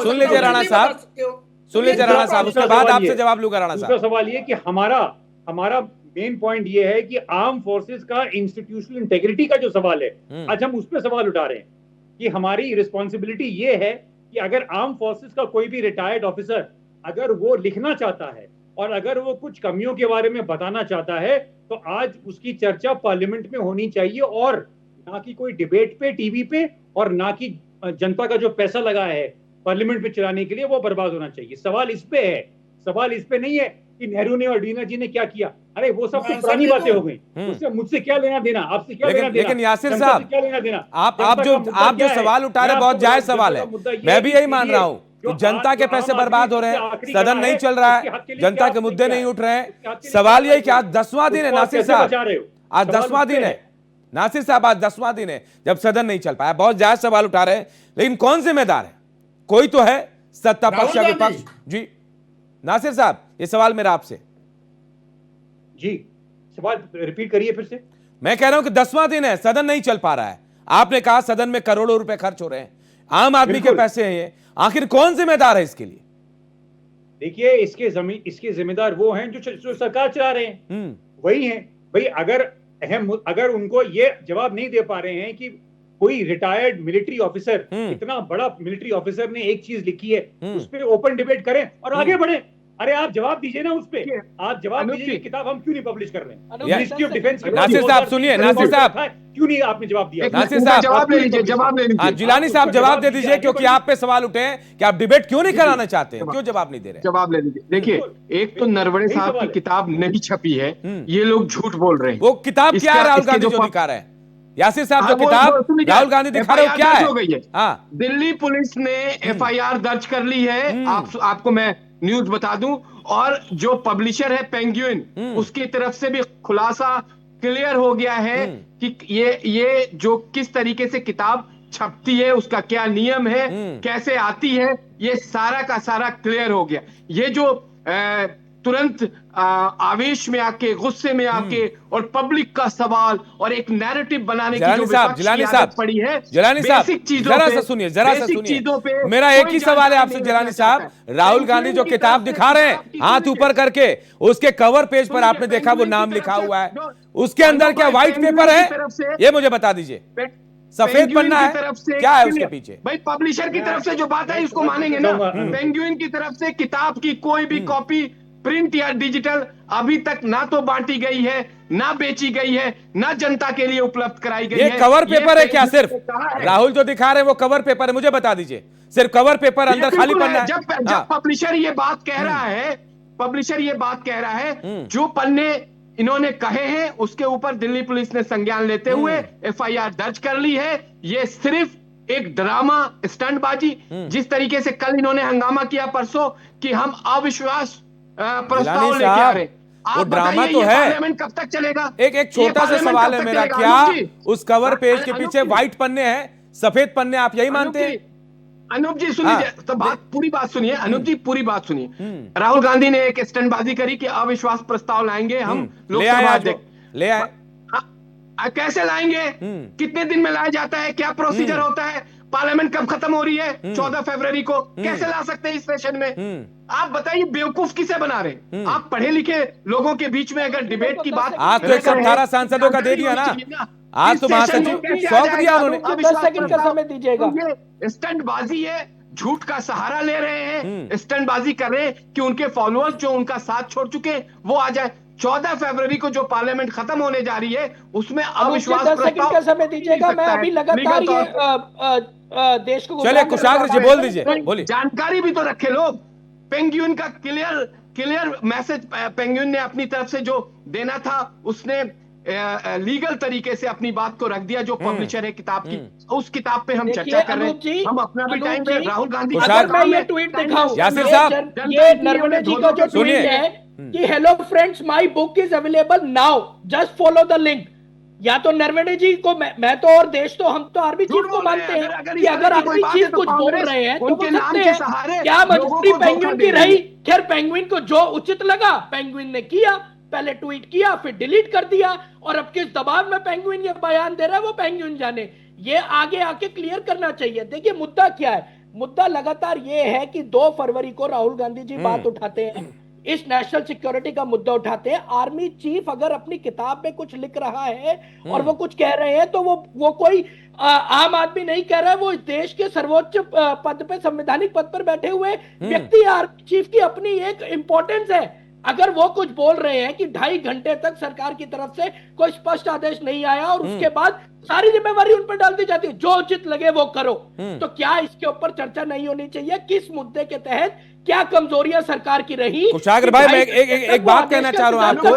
सुन लीजिए राणा साहब, सुन लीजिए राणा साहब, उसके बाद आपसे जवाब लूंगा। राणा साहब, दूसरा सवाल ये कि हमारा मेन पॉइंट ये है कि आर्म फोर्सेस का इंस्टीट्यूशनल इंटेग्रिटी का जो सवाल है, आज हम उस पर सवाल उठा रहे हैं कि हमारी रिस्पॉन्सिबिलिटी ये है कि अगर आर्म फोर्सेस का कोई भी रिटायर्ड ऑफिसर अगर वो लिखना चाहता है और अगर वो कुछ कमियों के बारे में बताना चाहता है, तो आज उसकी चर्चा पार्लियामेंट में होनी चाहिए, और ना कि कोई डिबेट पे, टीवी पे, और ना कि जनता का जो पैसा लगा है पार्लियामेंट में चलाने के लिए वो बर्बाद होना चाहिए। सवाल इस पे है, सवाल इस पे नहीं है कि नेहरू ने और एडीना जी ने क्या किया। अरे वो सब तो आंसर पुरानी दे दो। बातें हो गई, उससे मुझसे क्या लेना देना, आपसे क्या लेना देना, लेकिन यासिर जनता साहब, से क्या लेना देना। आप जनता जो का मुद्दा क्या है? सवाल उठा रहे मैं बहुत आपको जायज बता- सवाल जनता है, का मुद्दा ये मैं भी कि यही मान ये रहा हूं जो कि जनता आज के आम पैसे आदमी बर्बाद हो रहे सबसे हैं, आखिरी सदन कहा नहीं है, चल रहा उसके हक के है, लिए जनता क्या के आपने मुद्दे किया नहीं है? उठ रहे उसके हक हैं। के लिए सवाल क्या यही कि आज आपने 10वां दिन है उसको आप नासिर कैसे साहब, बचा रहे हो? आज सवाल 10वां उस पे दिन है नासिर साहब, आज 10वां दिन है जब सदन नहीं चल पाया। बहुत जायज सवाल उठा रहे हैं, लेकिन कौन जिम्मेदार है? कोई तो है, सत्ता पक्ष या राहुल विपक्ष। गांधी। जी नासिर साहब, ये सवाल मेरा आपसे। जी, सवाल रिपीट करिए फिर से। मैं कह रहा हूं कि 10वां दिन है, सदन नहीं चल पा रहा है। आपने कहा सदन में करोड़ों रुपए खर्च हो रहे हैं, आम आदमी के बिल्कुल। पैसे हैं ये, आखिर कौन जिम्मेदार है इसके लिए? देखिए, इसके जिम्मेदार वो हैं जो सरकार चला रहे हैं, वही हैं भाई। अगर उनको ये जवाब नहीं दे पा रहे हैं कि कोई रिटायर्ड मिलिट्री ऑफिसर, इतना बड़ा मिलिट्री ऑफिसर ने एक चीज लिखी है, उस पर ओपन डिबेट करें और आगे बढ़े। अरे आप जवाब दीजिए ना उस पे, आप जवाब दीजिए कि किताब हम क्यों नहीं पब्लिश कर रहे हैं? मिनिस्ट्री ऑफ डिफेंस की नासिर साहब सुनिए, नासिर साहब क्यों नहीं आपने जवाब दिया? नासिर साहब जवाब ले लीजिए, जवाब ले हाँ, लीजिए, जिलानी साहब जवाब दे दीजिए, क्योंकि आप पे सवाल उठे हैं कि आप डिबेट क्यों नहीं कराना चाहते हैं, क्यों जवाब नहीं दे रहे? जवाब ले लीजिए। देखिए, एक तो नरवणे साहब की किताब नहीं छपी है, ये लोग झूठ बोल रहे हैं। वो किताब क्या है राहुल इसके गांधी जो जो दिखा रहे हैं? यासिर साहब हाँ, जो वो किताब सुन लीजिए, राहुल गांधी दिखा रहे हो क्या FIR है? हो गई है। हाँ, दिल्ली पुलिस ने FIR दर्ज कर ली है, आपको मैं न्यूज बता दूं, और जो पब्लिशर है पेंगुइन, उसकी तरफ से भी खुलासा क्लियर हो गया है कि ये जो किस तरीके से किताब छपती है, उसका क्या नियम है, कैसे आती है, ये सारा का सारा क्लियर हो गया। ये जो तुरंत आवेश में आके, गुस्से में आके और पब्लिक का सवाल और एक नैरेटिव बनाने की जो विपक्ष की आदत पड़ी है, जिलानी साहब बेसिक चीजों जरा पे- सा सुनिए, जरा सा बेसिक सुनिए। चीजों पे मेरा एक कोई ही सवाल है जानकारी आपसे नहीं जिलानी रखना साहब, चाहता है। राहुल गांधी जो की किताब तरफ दिखा से रहे हैं किताब की हाथ सुनिए। ऊपर करके, उसके कवर पेज पर आपने देखा वो नाम लिखा हुआ है, उसके अंदर क्या व्हाइट पेपर है? ये मुझे बता दीजिए। सफेद पन्ना है, क्या है उसके पीछे? भाई पब्लिशर की तरफ से जो बात है उसको मानेंगे ना। पेंगुइन की तरफ से किताब की कोई भी कॉपी प्रिंट या डिजिटल अभी तक ना तो बांटी गई है, ना बेची गई है, ना जनता के लिए उपलब्ध कराई गई ये है। कवर पेपर है क्या? पेंगुइन सिर्फ ने कहा है। राहुल जो दिखा रहे हैं वो कवर पेपर है? मुझे बता दीजिए, सिर्फ कवर पेपर, अंदर खाली बिल्कुल पन्ना है? जब पब्लिशर ये बात कह रहा है, पब्लिशर ये बात कह रहा है, जो पन्ने इन्होंने कहे हैं उसके ऊपर दिल्ली पुलिस ने संज्ञान लेते हुए FIR दर्ज कर ली है। ये सिर्फ एक ड्रामा, स्टंटबाजी, जिस तरीके से कल इन्होंने हंगामा किया परसों कि हम अविश्वास प्रस्ताव लेके आ रहे हैं। वो आप ड्रामा बताइए तो ये है। पार्लियामेंट कब तक चलेगा? एक छोटा सा सवाल है मेरा, क्या उस कवर पेज के पीछे अनूप जी, व्हाइट पन्ने हैं, सफेद पन्ने, आप यही मानते हैं? अनूप जी सुनिए, तो पूरी बात सुनिए। अनूप जी पूरी बात सुनिए। राहुल गांधी ने एक स्टंटबाजी करी कि अविश्वास प्रस्ताव लाएंगे हम ले आए लोकसभा आज वो, अध्यक्ष। ले आए। कैसे लाएंगे? कितने दिन में लाया जाता है? क्या प्रोसीजर होता है? पार्लियामेंट कब खत्म हो रही है? 14 फरवरी को। कैसे ला सकते हैं इस सेशन में? आप बताइए, बेवकूफ किसे बना रहे हैं? आप पढ़े लिखे लोगों के बीच में अगर डिबेट की बात आज तो 118 सांसदों का दे दिया ना, आज तो महासचिव सौंप दिया उन्होंने। 10 सेकंड का समय दीजिएगा। ये स्टंटबाजी है, झूठ का सहारा ले रहे हैं, स्टंटबाजी कर रहे हैं कि उनके फॉलोअर्स जो उनका साथ छोड़ चुके हैं वो आ जाए। 14 फरवरी को जो पार्लियामेंट खत्म होने जा रही है उसमें अविश्वास 10 सेकंड का समय दीजिएगा। मैं अभी लगातार ये देश को चलिए कुशाग्र जी बोल दीजिए, बोलिए। जानकारी भी तो रखे लोग। पेंगुइन का क्लियर मैसेज पेंगुइन ने अपनी तरफ से जो देना था उसने लीगल तरीके से अपनी बात को रख दिया। जो पब्लिशर है किताब की, उस किताब पे हम चर्चा कर रहे हैं। हम अपना भी टाइम पे राहुल गांधी, अगर मैं ये ट्वीट दिखाऊं, यासिर साहब, ये नरवणे जी का जो सुनिए। ट्वीट है कि hello friends, my book is available now, just follow the link. या तो नरवणे जी को मैं तो और देश तो हम तो आर्मी चीफ को मानते हैं कि अगर आर्मी चीफ कुछ बोल रहे हैं तो वो सकते हैं। क्या मजबूरी पेंगुइन की रही? खैर, पेंगुइन को जो उचित लगा पेंगुइन ने किया, पहले ट्वीट किया फिर डिलीट कर दिया, और अब किस दबाव में पेंगुइन ये बयान दे रहा है वो पेंगुइन जाने। ये आगे आके क्लियर करना चाहिए। देखिए मुद्दा क्या है? मुद्दा लगातार ये है कि 2 फरवरी को राहुल गांधी जी बात उठाते हैं, इस नेशनल सिक्योरिटी का मुद्दा उठाते हैं। आर्मी चीफ अगर अपनी किताब में कुछ लिख रहा है और वो कुछ कह रहे हैं तो वो कोई आम आदमी नहीं कह रहा है, वो इस देश के सर्वोच्च पद पे, संवैधानिक पद पर बैठे हुए व्यक्ति, आर्मी चीफ की अपनी एक इंपॉर्टेंस है। अगर वो कुछ बोल रहे हैं कि 2.5 घंटे तक सरकार की तरफ से कोई स्पष्ट आदेश नहीं आया और उसके बाद सारी जिम्मेवारी उन पर डाल दी जाती है, जो उचित लगे वो करो, तो क्या इसके ऊपर चर्चा नहीं होनी चाहिए? किस मुद्दे के तहत क्या कमजोरियां सरकार की रही। कुशाग्र भाई, मैं एक बात कहना चाह रहा हूं आपको।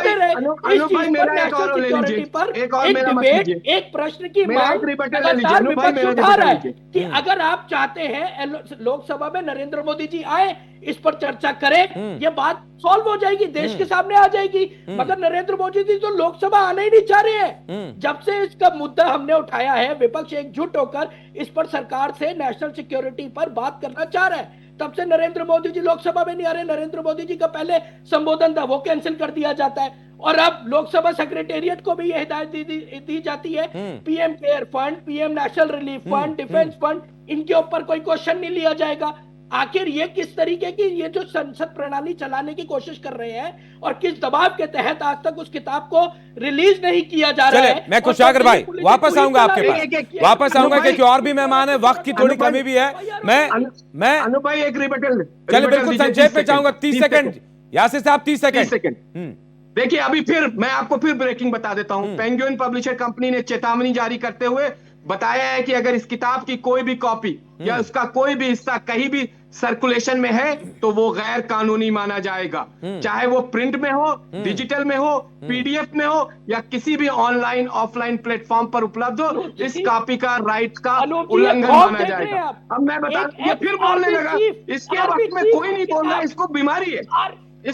एक डिबेट, एक प्रश्न की मांग लगातार विपक्ष उठा रहा है कि अगर आप चाहते हैं लोकसभा में नरेंद्र मोदी जी आए, इस पर चर्चा करें, ये बात सॉल्व हो जाएगी, देश के सामने आ जाएगी। मगर नरेंद्र मोदी जी तो लोकसभा आना ही नहीं चाह रहे हैं। जब से इसका मुद्दा हमने उठाया है, विपक्ष एकजुट होकर इस पर सरकार से नेशनल सिक्योरिटी पर बात करना चाह रहा है, तब से नरेंद्र मोदी जी लोकसभा में नहीं आ रहे। नरेंद्र मोदी जी का पहले संबोधन था, वो कैंसिल कर दिया जाता है, और अब लोकसभा सेक्रेटेरिएट को भी यह हिदायत दी जाती है, PM care fund, PM national relief fund, defence fund, इनके ऊपर कोई क्वेश्चन नहीं लिया जाएगा। आखिर ये किस तरीके की ये जो संसद प्रणाली चलाने की कोशिश कर रहे हैं, और किस दबाव के तहत आज तक उस किताब को रिलीज नहीं किया जा रहा है। मैं कुशाग्र भाई वापस आऊंगा आपके पास, वापस आऊंगा, क्योंकि और भी मेहमान है, वक्त की थोड़ी कमी भी है। मैं अनुभाई एक रिबटल, चलिए बिल्कुल संक्षेप में चाहूंगा, 30 सेकंड यासिर साहब, 30 सेकंड। देखिए अभी फिर मैं आपको फिर ब्रेकिंग बता देता हूं। पेंगुइन पब्लिशर कंपनी ने चेतावनी जारी करते हुए बताया है कि अगर इस किताब की कोई भी कॉपी या उसका कोई भी हिस्सा कहीं भी सर्कुलेशन में है तो वो गैर कानूनी माना जाएगा, चाहे वो प्रिंट में हो, डिजिटल में हो, पीडीएफ में हो, या किसी भी ऑनलाइन ऑफलाइन प्लेटफॉर्म पर उपलब्ध हो। इस कॉपी का राइट का उल्लंघन माना जाएगा। अब मैं बता, ये फिर बोलने लगा, इसके वक्त में कोई नहीं बोल रहा, इसको बीमारी है,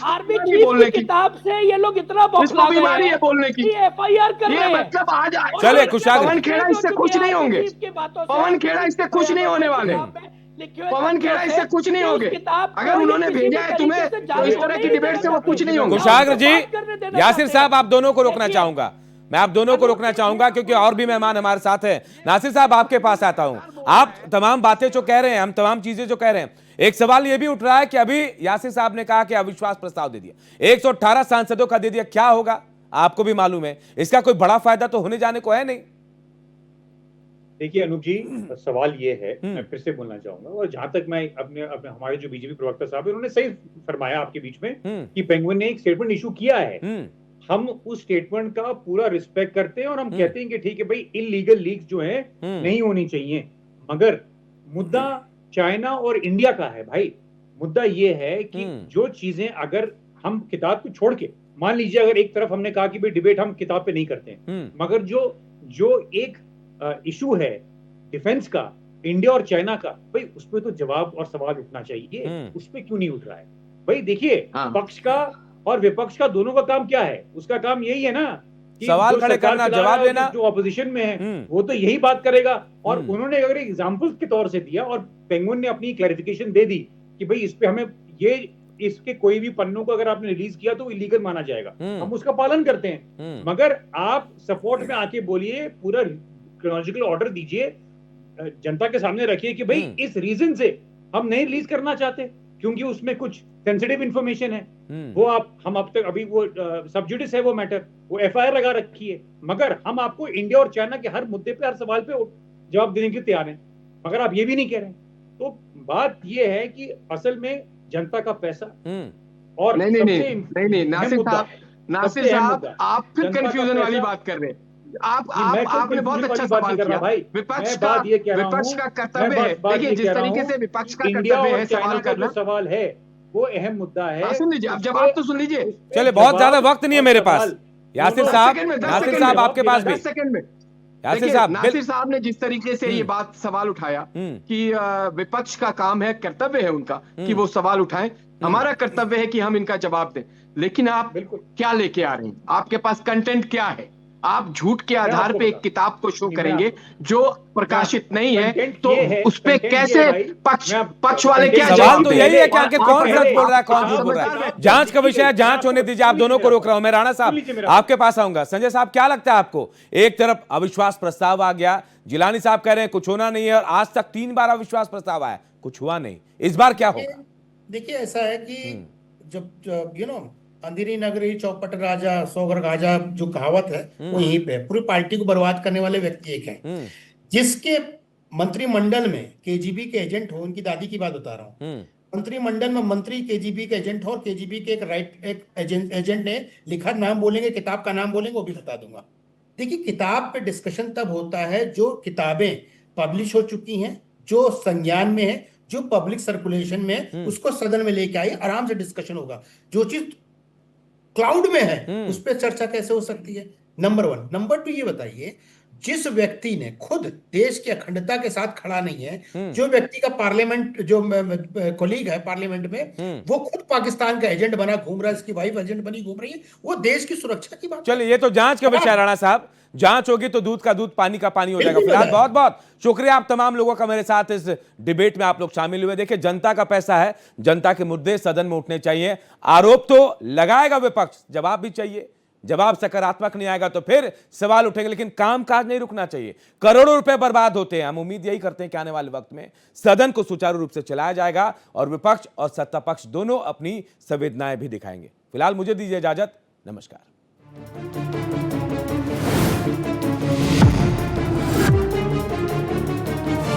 आर्मी चीफ की किताब से ये लोग इतना बौखला गए बीमारी है बोलने की, एफआईआर कर रहे हैं। मतलब आज चलिए कुशाग्र, पवन खेड़ा इससे खुश नहीं होंगे, पवन खेड़ा इससे खुश नहीं होने वाले, पवन खेड़ा इससे कुछ नहीं होंगे। अगर उन्होंने भेजा है तुम्हें तो इस तरह की डिबेट से वो कुछ नहीं होंगे। कुशाग्र जी, यासिर साहब, आप दोनों को रोकना चाहूंगा, मैं आप दोनों को रोकना चाहूंगा, क्योंकि और भी मेहमान हमारे साथ हैं। नासिर साहब, आपके पास आता हूं। आप तमाम बातें जो कह रहे हैं, हम तमाम चीजें जो कह रहे हैं, एक सवाल यह भी उठ रहा है कि अभी यासिर साहब ने कहा कि अविश्वास प्रस्ताव दे दिया, 118 सांसदों का दे दिया, क्या होगा आपको भी मालूम है, इसका कोई बड़ा फायदा तो होने जाने को है नहीं। देखिए अनूप जी, सवाल ये है, मैं फिर से बोलना चाहूंगा, और जहां तक मैं अपने हमारे जो बीजेपी प्रवक्ता साहब है उन्होंने सही फरमाया आपके बीच में कि पेंगुइन ने एक स्टेटमेंट इशू किया है, हम उस स्टेटमेंट का पूरा रिस्पेक्ट करते हैं और हम कहते हैं कि ठीक है भाई, इलीगल लीक्स जो है नहीं होनी चाहिए। मगर मुद्दा चाइना और इंडिया का है भाई। मुद्दा ये है कि जो चीजें अगर हम किताब को छोड़ के, मान लीजिए अगर एक तरफ हमने कहा कि भाई डिबेट हम किताब पे नहीं करते हैं, मगर जो एक इशू है डिफेंस का, इंडिया और चाइना का, भाई उस पर तो जवाब और सवाल उठना चाहिए, उस पर क्यों नहीं उठ रहा है भाई? देखिए पक्ष का और विपक्ष का दोनों का काम क्या है? उसका काम यही है ना कि सवाल खड़े करना, जवाब देना। जो ऑपोजिशन में है वो तो यही बात करेगा, और उन्होंने अगर एग्जाम्पल के तौर से दिया और पेंगुइन ने अपनी क्लैरिफिकेशन दे दी कि भाई इस पे हमें इसके कोई भी पन्नों को अगर आपने रिलीज किया तो इलीगल माना जाएगा, हम उसका पालन करते हैं। मगर आप सपोर्ट में आके बोलिए, पूरा क्रोनोलॉजिकल ऑर्डर दीजिए, जनता के सामने रखिए कि भाई इस रीजन से हम नहीं रिलीज करना चाहते क्योंकि उसमें कुछ सेंसिटिव इंफॉर्मेशन है, वो हम अब तक अभी वो सब्जुडिस है वो मैटर, वो एफआईआर लगा रखी है, मगर हम आपको इंडिया और चाइना के हर मुद्दे पे, हर सवाल पे जवाब देने के लिए तैयार हैं, मगर आप ये भी नहीं कह रहे हैं। तो बात ये है कि असल में जनता का पैसा और नहीं नासिर साहब आप फिर कंफ्यूजन वाली बात कर रहे हैं। आपने बहुत अच्छा सवाल किया भाई। विपक्ष का कर्तव्य है, देखिए जिस तरीके से विपक्ष का कर्तव्य है सवाल करना, सवाल है वो अहम मुद्दा है। सुन लीजिए, अब जवाब तो सुन लीजिए। चले, बहुत ज्यादा वक्त नहीं है मेरे पास। यासिर साहब आपके पास भी 10 सेकंड में। नासिर साहब ने जिस तरीके से ये बात सवाल उठाया कि विपक्ष का काम है, कर्तव्य है उनका कि वो सवाल उठाएं, हमारा कर्तव्य है कि हम इनका जवाब दें। लेकिन आप क्या लेके आ रहे हैं? आपके पास कंटेंट क्या है? आप झूठ के आधार पे एक किताब को शो करेंगे जो प्रकाशित नहीं है, तो उस पे कैसे पक्ष वाले क्या जवाब? तो यही है कि आखिर कौन सच बोल रहा है, कौन झूठ बोल रहा है? जांच का विषय है, जांच होने दीजिए। आप दोनों को रोक रहा हूं मैं। राणा साहब आपके पास आऊंगा। संजय साहब, क्या लगता है आपको? एक तरफ अविश्वास प्रस्ताव आ गया, जिलानी साहब कह रहे हैं कुछ होना नहीं है, और आज तक 3 बार अविश्वास प्रस्ताव आया, कुछ हुआ नहीं। इस बार क्या होगा? देखिए ऐसा है कि जब अंधेरी नगरी चौपट राजा सोगर राजा जो कहावत है वो यहीं पे, पूरी पार्टी को बर्बाद करने वाले व्यक्ति एक हैं, जिसके मंत्रिमंडल में केजीबी के एजेंट हो। उनकी दादी की बात बता रहा हूँ। मंत्रिमंडल में मंत्री केजीबी के एजेंट हो, और केजीबी के एक एजेंट ने लिखा, नाम बोलेंगे, किताब का नाम बोलेंगे, वो भी बता दूंगा। देखिए किताब पे डिस्कशन तब होता है जो किताबें पब्लिश हो चुकी हैं, जो संज्ञान में है, जो पब्लिक सर्कुलेशन में उसको सदन में लेके आइए, आराम से डिस्कशन होगा। जो चीज क्लाउड में है उस पर चर्चा कैसे हो सकती है? नंबर 1। नंबर 2, ये बताइए, जिस व्यक्ति ने खुद देश की अखंडता के साथ खड़ा नहीं है, जो व्यक्ति का पार्लियामेंट, जो कोलीग है पार्लियामेंट में, वो खुद पाकिस्तान का एजेंट बना घूम रहा है, इसकी वाइफ एजेंट बनी घूम रही है, वो देश की सुरक्षा की बात। चलिए, ये तो जांच का विषय है राणा साहब, जांच होगी तो दूध का दूध पानी का पानी हो जाएगा। फिलहाल बहुत बहुत शुक्रिया आप तमाम लोगों का मेरे साथ इस डिबेट में आप लोग शामिल हुए। देखिए, जनता का पैसा है, जनता के मुद्दे सदन में उठने चाहिए। आरोप तो लगाएगा विपक्ष, जवाब भी चाहिए। जवाब सकारात्मक नहीं आएगा तो फिर सवाल उठेंगे, लेकिन कामकाज नहीं रुकना चाहिए। करोड़ों रुपए बर्बाद होते हैं। हम उम्मीद यही करते हैं कि आने वाले वक्त में सदन को सुचारू रूप से चलाया जाएगा और विपक्ष और सत्ता पक्ष दोनों अपनी संवेदनाएं भी दिखाएंगे। फिलहाल मुझे दीजिए इजाजत, नमस्कार।